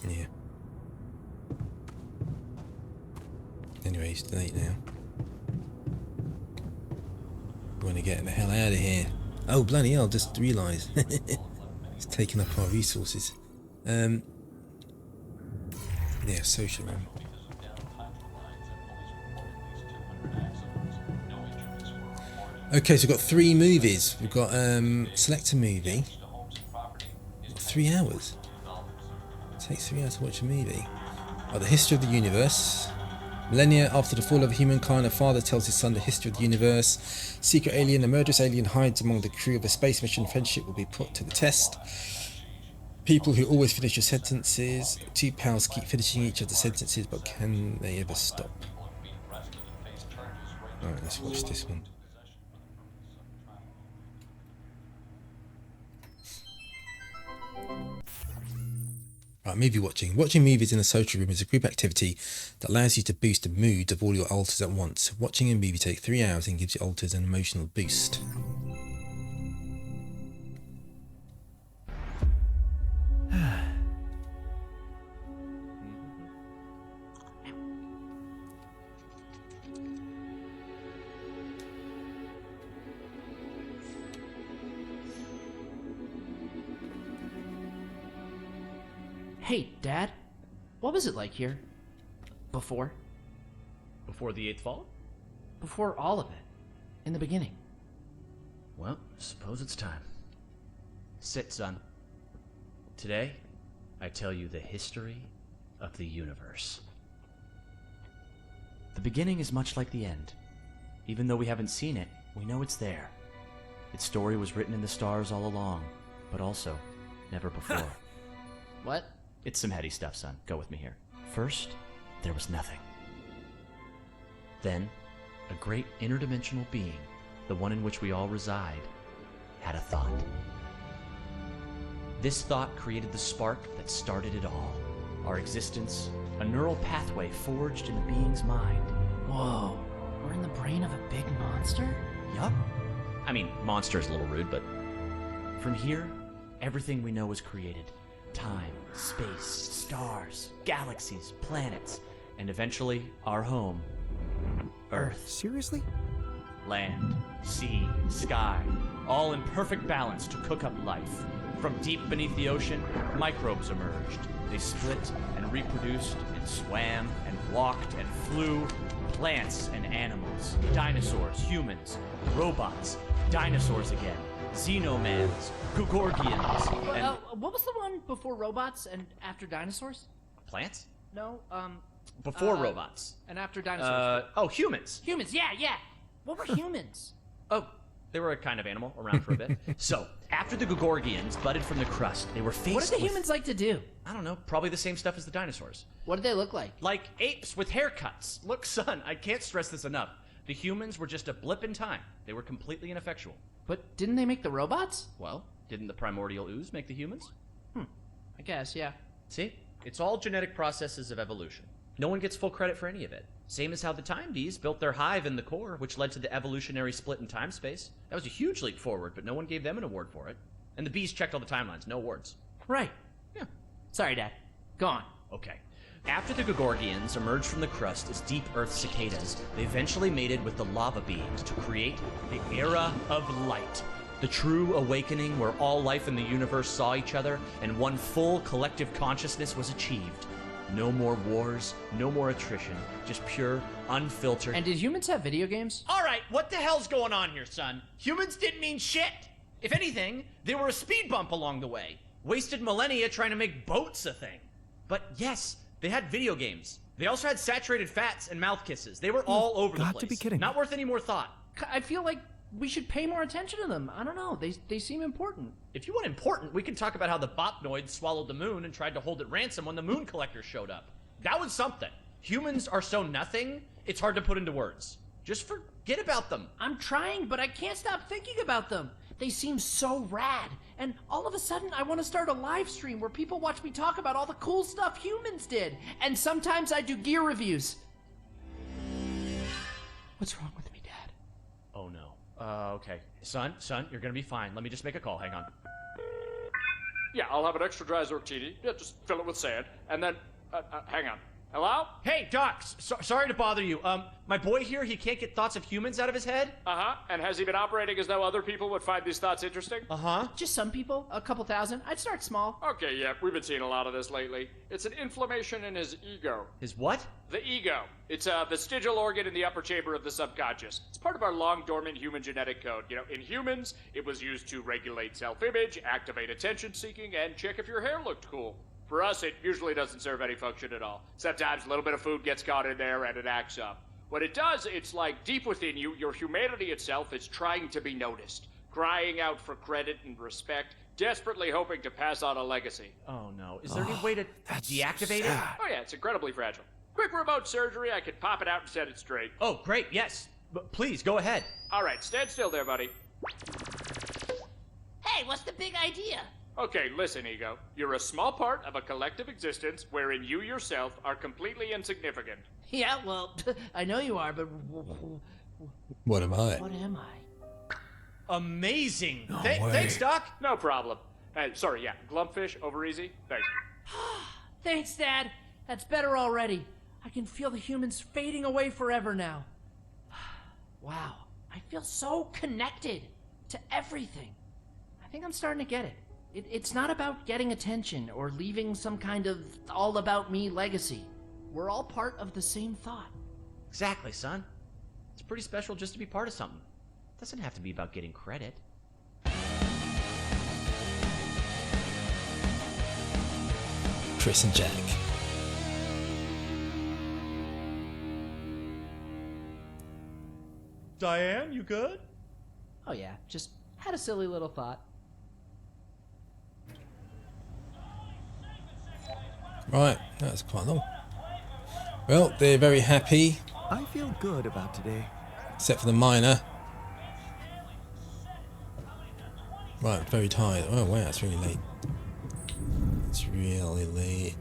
Yeah. Anyway, it's late now. We want to get the hell out of here. Oh, bloody hell, just realised. It's taking up our resources. Yeah, social room. Okay, so we've got 3 movies. We've got select a movie. 3 hours. It takes 3 hours to watch a movie. Oh, the history of the universe. Millennia after the fall of humankind, a father tells his son the history of the universe. Secret alien, a murderous alien hides among the crew of a space mission. Friendship will be put to the test. People who always finish your sentences. 2 pals keep finishing each other's sentences, but can they ever stop? Alright, let's watch this one. Right, movie watching. Watching movies in a social room is a group activity that allows you to boost the mood of all your alters at once. Watching a movie takes 3 hours and gives your alters an emotional boost. Hey, Dad, what was it like here? Before? Before the 8th fall? Before all of it. In the beginning. Well, suppose it's time. Sit, son. Today, I tell you the history of the universe. The beginning is much like the end. Even though we haven't seen it, we know it's there. Its story was written in the stars all along, but also never before. What? It's some heady stuff, son. Go with me here. First, there was nothing. Then, a great interdimensional being, the one in which we all reside, had a thought. This thought created the spark that started it all. Our existence, a neural pathway forged in the being's mind. Whoa, we're in the brain of a big monster? Yup. I mean, monster is a little rude, but... From here, everything we know was created. Time, space, stars, galaxies, planets, and eventually, our home, Earth. Seriously? Land, sea, sky, all in perfect balance to cook up life. From deep beneath the ocean, microbes emerged. They split and reproduced and swam and walked and flew. Plants and animals, dinosaurs, humans, robots, dinosaurs again, xenomans, Gugorgians, and... What was the one before robots and after dinosaurs? Plants? No, Before robots. And after dinosaurs. Humans. Humans, yeah. What were humans? Oh, they were a kind of animal around for a bit. So, after the Gugorgians budded from the crust, they were faced What did the with... humans like to do? I don't know, probably the same stuff as the dinosaurs. What did they look like? Like apes with haircuts. Look, son, I can't stress this enough. The humans were just a blip in time. They were completely ineffectual. But didn't they make the robots? Well, didn't the primordial ooze make the humans? I guess, yeah. See? It's all genetic processes of evolution. No one gets full credit for any of it. Same as how the time bees built their hive in the core, which led to the evolutionary split in time-space. That was a huge leap forward, but no one gave them an award for it. And the bees checked all the timelines, no awards. Right. Yeah. Sorry, Dad. Go on. Okay. After the Gugorgians emerged from the crust as deep Earth cicadas, they eventually mated with the lava beings to create the Era of Light. The true awakening where all life in the universe saw each other and one full collective consciousness was achieved. No more wars, no more attrition, just pure, unfiltered... And did humans have video games? All right, what the hell's going on here, son? Humans didn't mean shit. If anything, they were a speed bump along the way. Wasted millennia trying to make boats a thing. But yes, they had video games. They also had saturated fats and mouth kisses. They were all over the place. Got to be kidding. Not worth any more thought. I feel like we should pay more attention to them. I don't know. They seem important. If you want important, we can talk about how the Botnoid swallowed the moon and tried to hold it ransom when the moon collectors showed up. That was something. Humans are so nothing, it's hard to put into words. Just forget about them. I'm trying, but I can't stop thinking about them. They seem so rad. And all of a sudden, I want to start a live stream where people watch me talk about all the cool stuff humans did. And sometimes I do gear reviews. What's wrong with me, Dad? Oh no. Okay. Son, you're gonna be fine. Let me just make a call. Hang on. Yeah, I'll have an extra dry Zortini. Yeah, just fill it with sand. And then, hang on. Hello? Hey, Doc. Sorry to bother you. My boy here, he can't get thoughts of humans out of his head. Uh-huh. And has he been operating as though other people would find these thoughts interesting? Uh-huh. Just some people, a couple thousand. I'd start small. Okay, yeah, we've been seeing a lot of this lately. It's an inflammation in his ego. His what? The ego. It's a vestigial organ in the upper chamber of the subconscious. It's part of our long-dormant human genetic code. You know, in humans, it was used to regulate self-image, activate attention-seeking, and check if your hair looked cool. For us, it usually doesn't serve any function at all. Sometimes a little bit of food gets caught in there and it acts up. What it does, it's like deep within you, your humanity itself is trying to be noticed, crying out for credit and respect, desperately hoping to pass on a legacy. Oh no. Is there any way to deactivate it? Oh yeah, it's incredibly fragile. Quick remote surgery, I could pop it out and set it straight. Oh, great, yes. But please, go ahead. All right, stand still there, buddy. Hey, what's the big idea? Okay, listen, Ego. You're a small part of a collective existence wherein you yourself are completely insignificant. Yeah, well, I know you are, but What am I? what am I? Amazing. way. Thanks, Doc. No problem. Sorry, yeah, Glumpfish, over easy. Thanks. Thanks, Dad. That's better already. I can feel the humans fading away forever now. Wow, I feel so connected to everything. I think I'm starting to get it. It's not about getting attention or leaving some kind of all-about-me legacy. We're all part of the same thought. Exactly, son. It's pretty special just to be part of something. It doesn't have to be about getting credit. Chris and Jack. Diane, you good? Oh yeah, just had a silly little thought. Right, that's quite long. Well, they're very happy, I feel good about today. except for the miner. Right, very tired. Oh wow, it's really late. It's really late.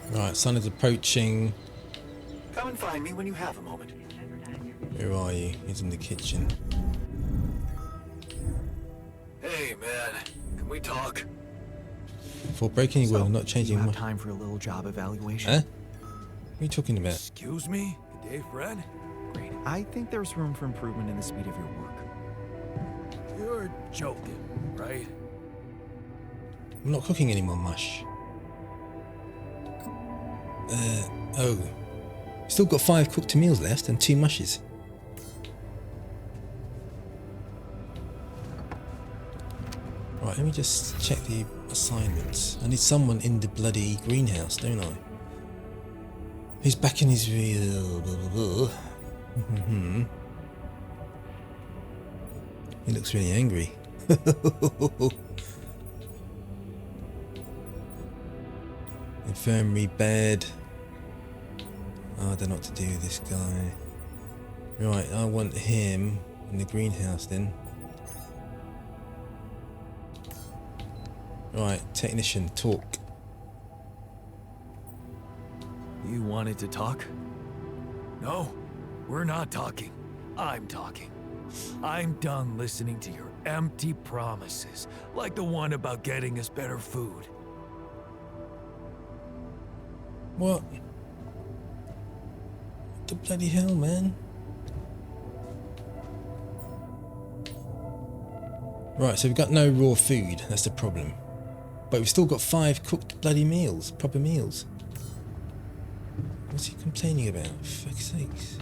Right, sun is approaching. Come and find me when you have a moment. Where are you? He's in the kitchen. Hey, man. Can we talk? For breaking your will, I'm not changing you have my... time for a little job evaluation? Huh? What are you talking about? Excuse me? Good day, friend. Great. I think there's room for improvement in the speed of your work. You're joking, right? I'm not cooking any more mush. Oh. Still got 5 cooked meals left and 2 mushes. Right, let me just check the assignments. I need someone in the bloody greenhouse, don't I? He's back in his real... He looks really angry. Infirmary bed. Oh, I don't know what to do with this guy. Right, I want him in the greenhouse then. Right, technician, talk. You wanted to talk? No, we're not talking. I'm talking. I'm done listening to your empty promises, like the one about getting us better food. What? What the bloody hell, man? Right, so we've got no raw food, that's the problem. But we've still got 5 cooked bloody meals, proper meals. What's he complaining about? For fuck's sakes.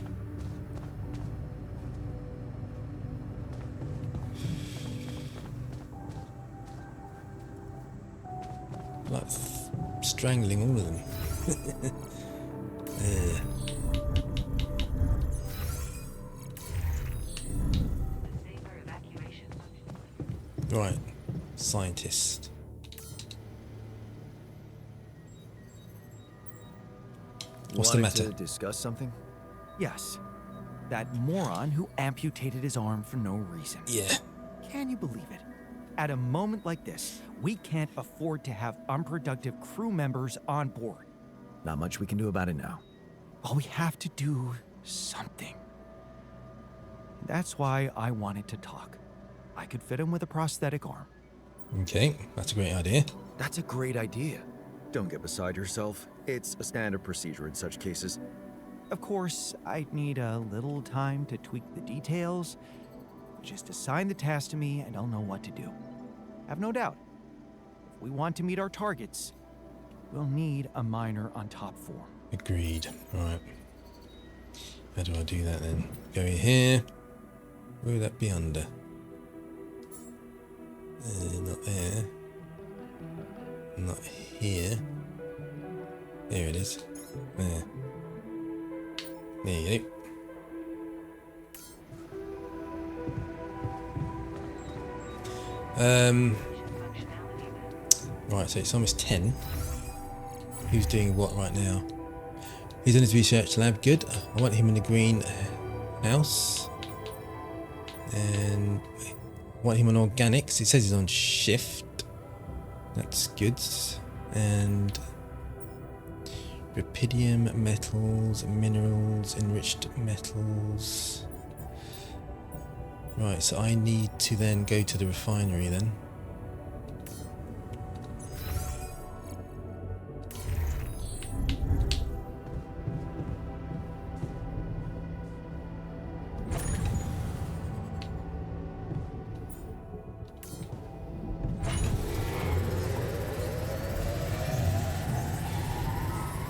Like strangling all of them. Right, scientist. What's the matter? To discuss something? Yes. That moron who amputated his arm for no reason. Yeah. Can you believe it? At a moment like this, we can't afford to have unproductive crew members on board. Not much we can do about it now. Well, we have to do something. That's why I wanted to talk. I could fit him with a prosthetic arm. Okay, that's a great idea. That's a great idea. Don't get beside yourself. It's a standard procedure in such cases. Of course, I'd need a little time to tweak the details. Just assign the task to me and I'll know what to do. Have no doubt. If we want to meet our targets, we'll need a miner on top form. Agreed. Right. How do I do that then? Go in here. Where would that be under? Not there. Not here. There it is. There. There you go. Right, so it's almost 10. Who's doing what right now? He's in his research lab. Good. I want him in the green house. And I want him on organics. It says he's on shift. That's good. And Rapidium, metals, minerals, enriched metals. Right, so I need to then go to the refinery then.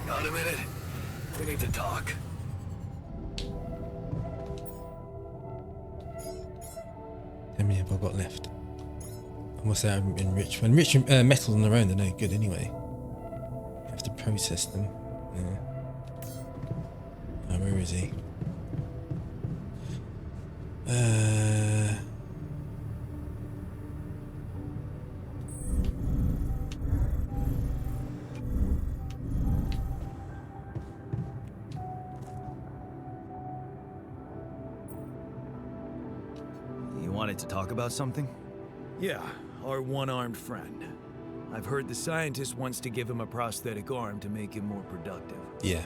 Got a minute? We need to talk. How many have I got left? I must say I'm enriched. Enriched metals on their own, they're no good anyway. You have to process them. Yeah. Oh, where is he? You wanted to talk about something? Yeah, our one-armed friend. I've heard the scientist wants to give him a prosthetic arm to make him more productive. Yeah.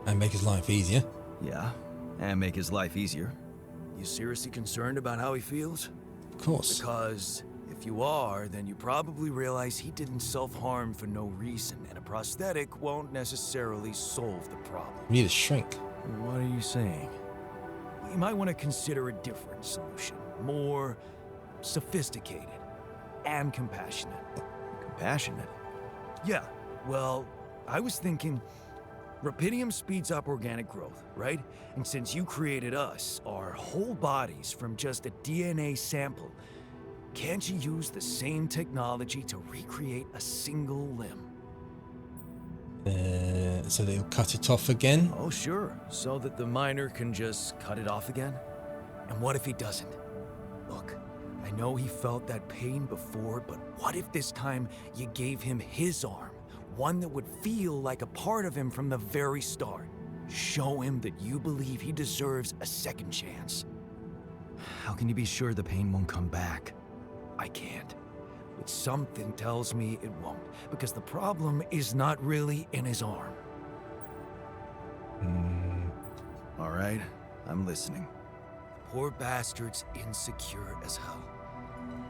And make his life easier. Yeah, and make his life easier. You seriously concerned about how he feels? Of course. Because if you are, then you probably realize he didn't self-harm for no reason, and a prosthetic won't necessarily solve the problem. We need a shrink. What are you saying? You might want to consider a different solution. More sophisticated and compassionate. Compassionate? Yeah, well, I was thinking Rapidium speeds up organic growth, right? And since you created us, our whole bodies from just a DNA sample, can't you use the same technology to recreate a single limb? So they'll cut it off again? Oh, sure. So that the miner can just cut it off again? And what if he doesn't? Look, I know he felt that pain before, but what if this time you gave him his arm? One that would feel like a part of him from the very start. Show him that you believe he deserves a second chance. How can you be sure the pain won't come back? I can't. But something tells me it won't, because the problem is not really in his arm. All right, I'm listening. Poor bastard's insecure as hell.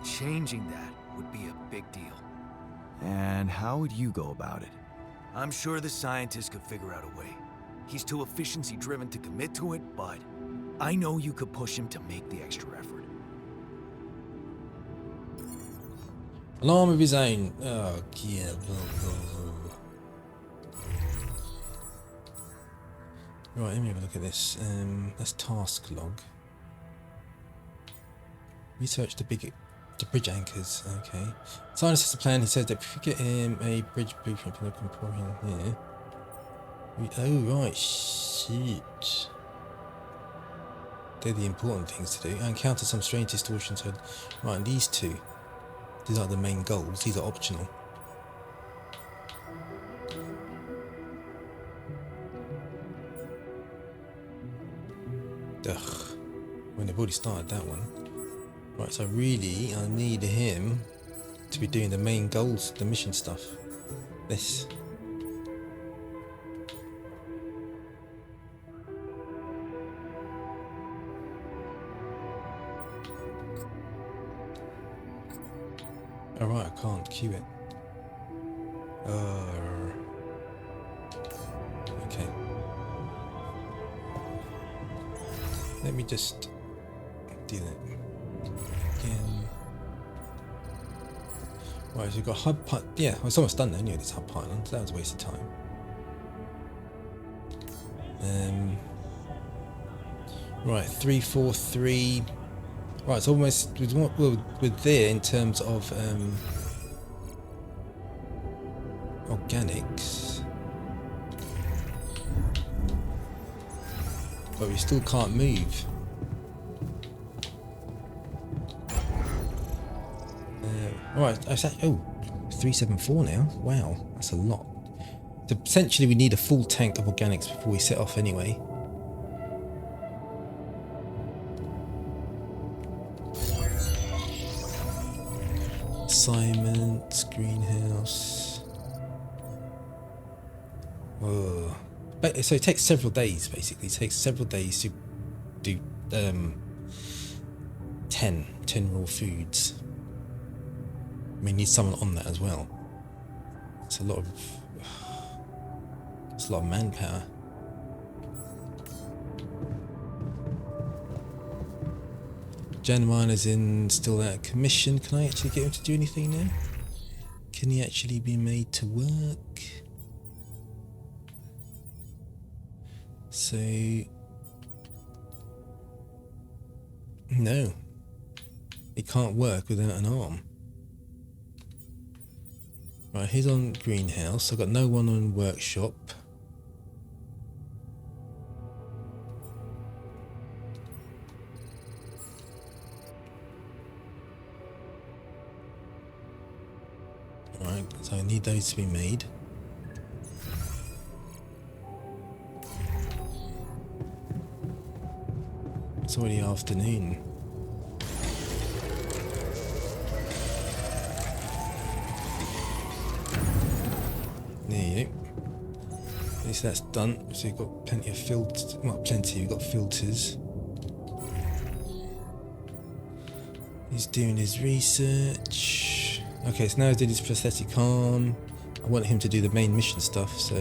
Changing that would be a big deal. And how would you go about it? I'm sure the scientist could figure out a way. He's too efficiency-driven to commit to it, but I know you could push him to make the extra effort. An arm of his own. Oh, yeah. Right, let me have a look at this. That's task log. Research the bridge anchors. Okay. Scientist has a plan. He says that if we get him a bridge blueprint from the Emporium here. Oh, right. Shit. They're the important things to do. I encountered some strange distortions. Right, and these two. These are the main goals. These are optional. Ugh. When they've already started that one. Right, so really, I need him to be doing the main goals, the mission stuff. This. Alright, I can't queue it. Okay. Let me just do that again. Right, so we've got hub pipe. Yeah, well, it's almost done now anyway, this hub pylon, so that was a waste of time. Right, 343. Right, it's almost with there in terms of organics, but we still can't move. Alright, I said, 374 now. Wow, that's a lot. So potentially we need a full tank of organics before we set off anyway. Assignments, greenhouse. Whoa. But, so it takes several days, basically. It takes several days to do 10 raw foods. We need someone on that as well. It's a lot of manpower. Jan Miner's in still out of commission. Can I actually get him to do anything now? Can he actually be made to work? So no, he can't work without an arm. Right, he's on greenhouse. I've got no one on workshop. Alright, so I need those to be made. It's already afternoon. There you go. At least that's done. So you've got plenty of filters. Well, plenty. You've got filters. He's doing his research. Okay, so now he's doing his prosthetic arm. I want him to do the main mission stuff, so...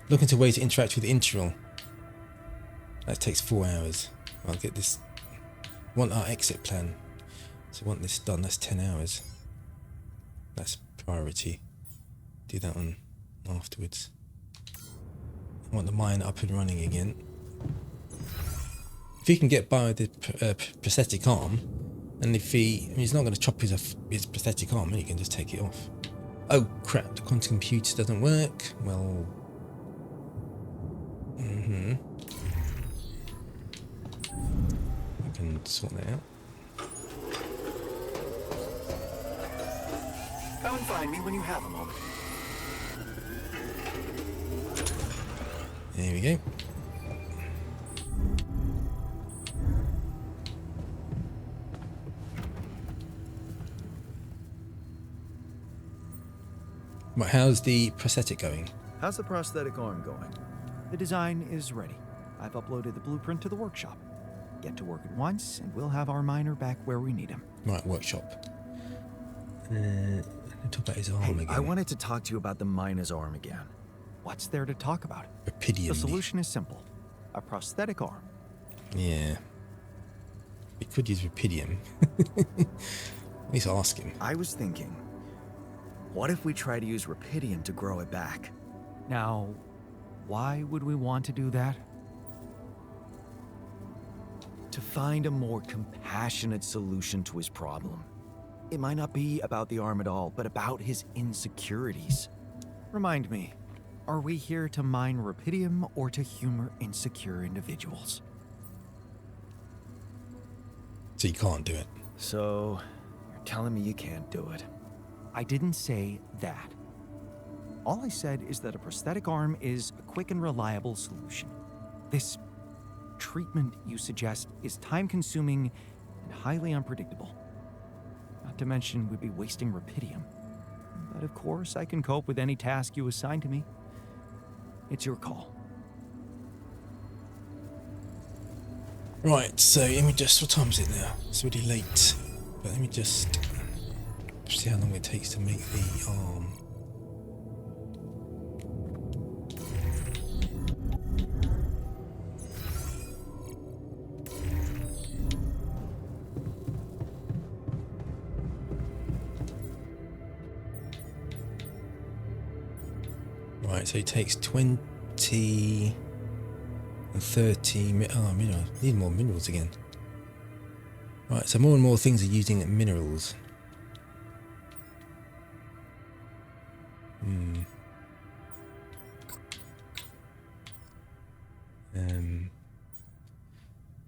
Looking to ways to interact with the integral. That takes 4 hours. I'll get this. Want our exit plan. So I want this done. That's 10 hours. That's priority. Do that one afterwards. I want the mine up and running again. If he can get by with the prosthetic arm, and if he, I mean, he's not going to chop his prosthetic arm, and he can just take it off. Oh crap! The quantum computer doesn't work. Well. I can sort that out. Come and find me when you have a moment. There we go. Right, how's the prosthetic going? How's the prosthetic arm going? The design is ready. I've uploaded the blueprint to the workshop. Get to work at once, and we'll have our miner back where we need him. Right, workshop. Talk about his arm again. I wanted to talk to you about the miner's arm again. What's there to talk about? Rapidium. The solution is simple. A prosthetic arm. Yeah. We could use Rapidium. At least ask him. I was thinking, what if we try to use Rapidium to grow it back? Now, why would we want to do that? To find a more compassionate solution to his problem. It might not be about the arm at all, but about his insecurities. Remind me, are we here to mine Rapidium or to humor insecure individuals? So you can't do it. So, you're telling me you can't do it? I didn't say that. All I said is that a prosthetic arm is a quick and reliable solution. This treatment you suggest is time-consuming and highly unpredictable. Not to mention we'd be wasting Rapidium. But of course, I can cope with any task you assign to me. It's your call. Right, so let me just... What time is it now? It's already late. But let me just see how long it takes to make the arm. Right, so it takes 20 and 30 minerals. Need more minerals again. Right, so more and more things are using minerals.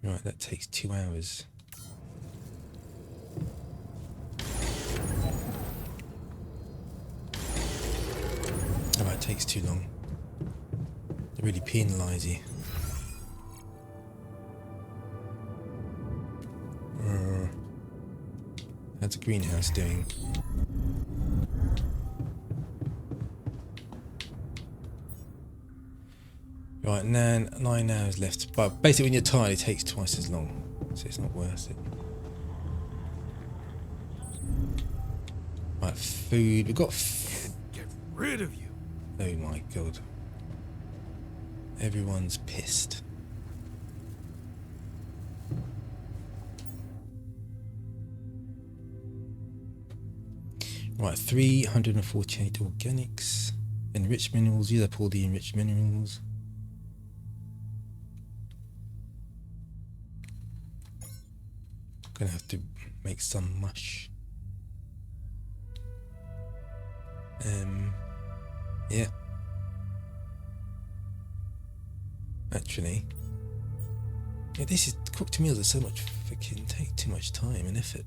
Right, that takes 2 hours. Oh, it takes too long. They really penalise you. How's the greenhouse doing? Right, 9 hours left. But basically when you're tired it takes twice as long. So it's not worth it. Right, food. We've got... Get rid of you. Oh my god. Everyone's pissed. Right, 348 organics. Enriched minerals. Use up all the enriched minerals. Gonna have to make some mush. Yeah. Actually, yeah, this is cooked meals are so much freaking take too much time and effort.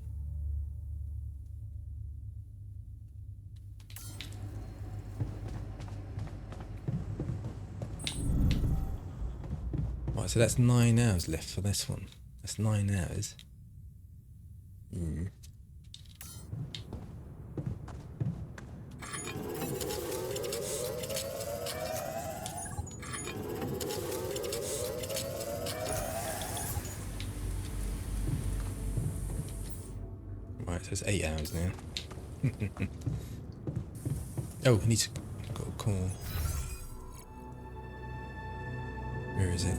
Right, so that's 9 hours left for this one. That's 9 hours. Right, so it's 8 hours now. Oh, I need to go call. Where is it?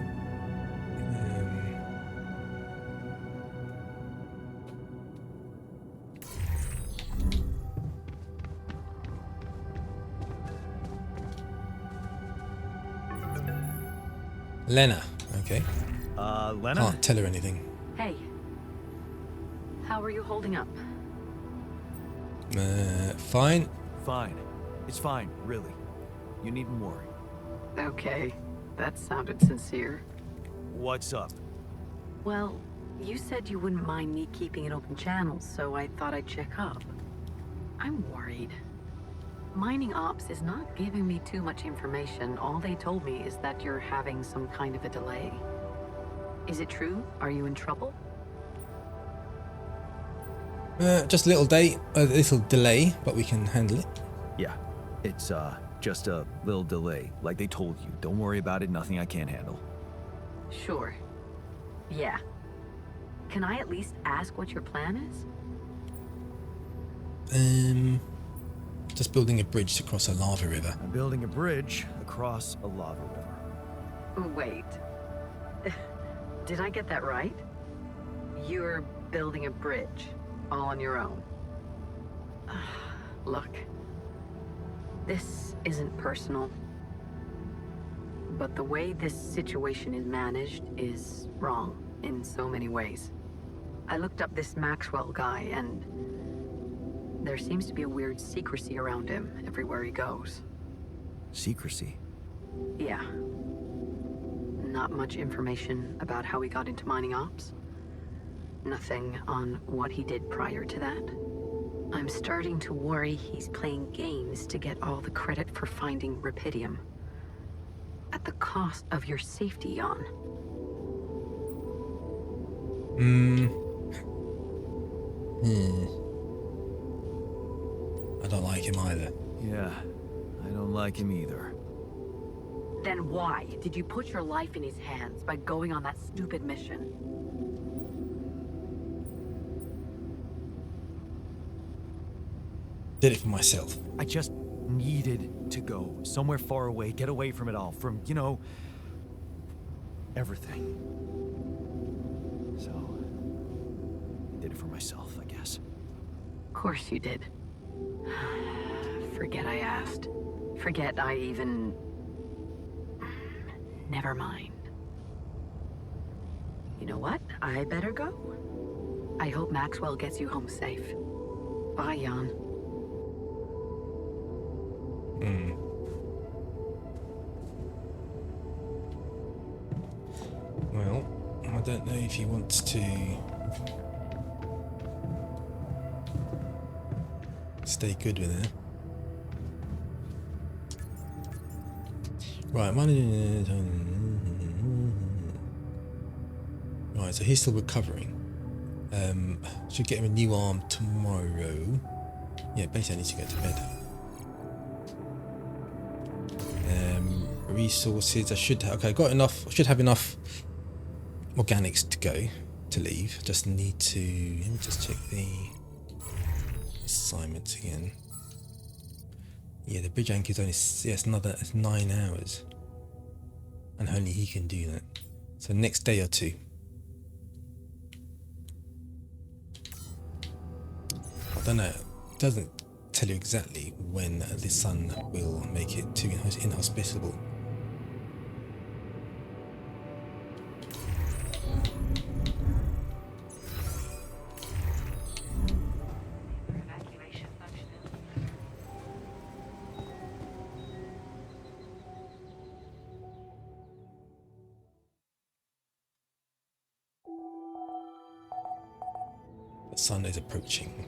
Lena. Okay. Lena? Can't tell her anything. Hey. How are you holding up? Fine. Fine. It's fine, really. You needn't worry. Okay. That sounded sincere. What's up? Well, you said you wouldn't mind me keeping an open channel, so I thought I'd check up. I'm worried. Mining Ops is not giving me too much information. All they told me is that you're having some kind of a delay. Is it true? Are you in trouble? Just a little delay, but we can handle it. Yeah, it's just a little delay, like they told you. Don't worry about it, nothing I can't handle. Sure. Yeah. Can I at least ask what your plan is? Just building a bridge to cross a lava river. I'm building a bridge across a lava river. Wait. Did I get that right? You're building a bridge, all on your own. Look. This isn't personal. But the way this situation is managed is wrong in so many ways. I looked up this Maxwell guy, and there seems to be a weird secrecy around him everywhere he goes. Secrecy? Yeah. Not much information about how he got into mining ops. Nothing on what he did prior to that. I'm starting to worry he's playing games to get all the credit for finding Rapidium. At the cost of your safety, Jan. I don't like him either. Yeah, I don't like him either. Then why did you put your life in his hands by going on that stupid mission? Did it for myself. I just needed to go somewhere far away, get away from it all, from, you know, everything. So, I did it for myself, I guess. Of course you did. Forget I asked. Forget I even... Never mind. You know what? I better go. I hope Maxwell gets you home safe. Bye, Jan. Well, I don't know if he wants to stay good with her. Right, right, so he's still recovering. Should get him a new arm tomorrow. Yeah, basically I need to go to bed. Resources, I should have, okay, got enough, I should have enough organics to go, to leave. Just need to, let me just check the assignments again. Yeah, the bridge anchor is only, yeah, it's 9 hours. And only he can do that. So next day or two. I don't know, it doesn't tell you exactly when the sun will make it too inhospitable. The sun is approaching.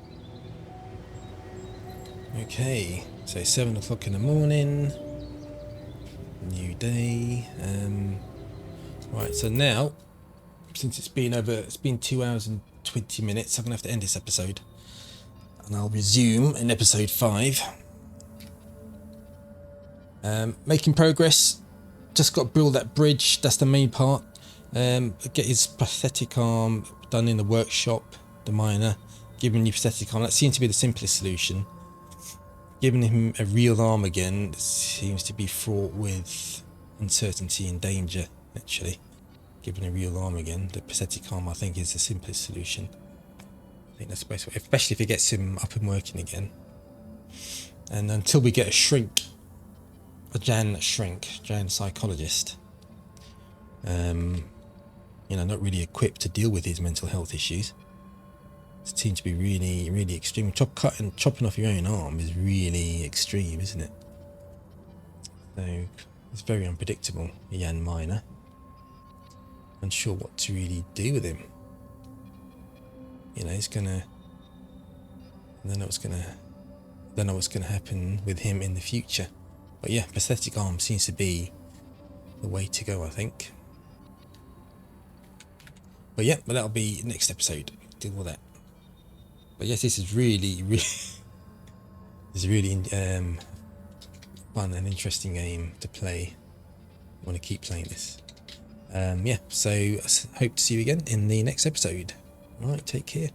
Okay, so 7 o'clock in the morning, new day. Right, so now, since it's been 2 hours and 20 minutes, I'm gonna have to end this episode, and I'll resume in episode 5. Making progress. Just got to build that bridge. That's the main part. Get his prosthetic arm done in the workshop. The miner, give him a new prosthetic arm. That seems to be the simplest solution. Giving him a real arm again seems to be fraught with uncertainty and danger, actually. Giving a real arm again, the prosthetic arm, I think, is the simplest solution. I think that's the best way, especially if it gets him up and working again. And until we get a shrink, a Jan psychologist, you know, not really equipped to deal with his mental health issues. It seems to be really, really extreme. Chopping off your own arm is really extreme, isn't it? So it's very unpredictable, Jan Miner. Unsure what to really do with him. You know, he's gonna. I don't know what's gonna happen with him in the future. But yeah, prosthetic arm seems to be the way to go, I think. But yeah, that'll be next episode. Deal with that. But yes, this is really fun and interesting game to play. I want to keep playing this. Yeah, so I hope to see you again in the next episode. Alright, take care.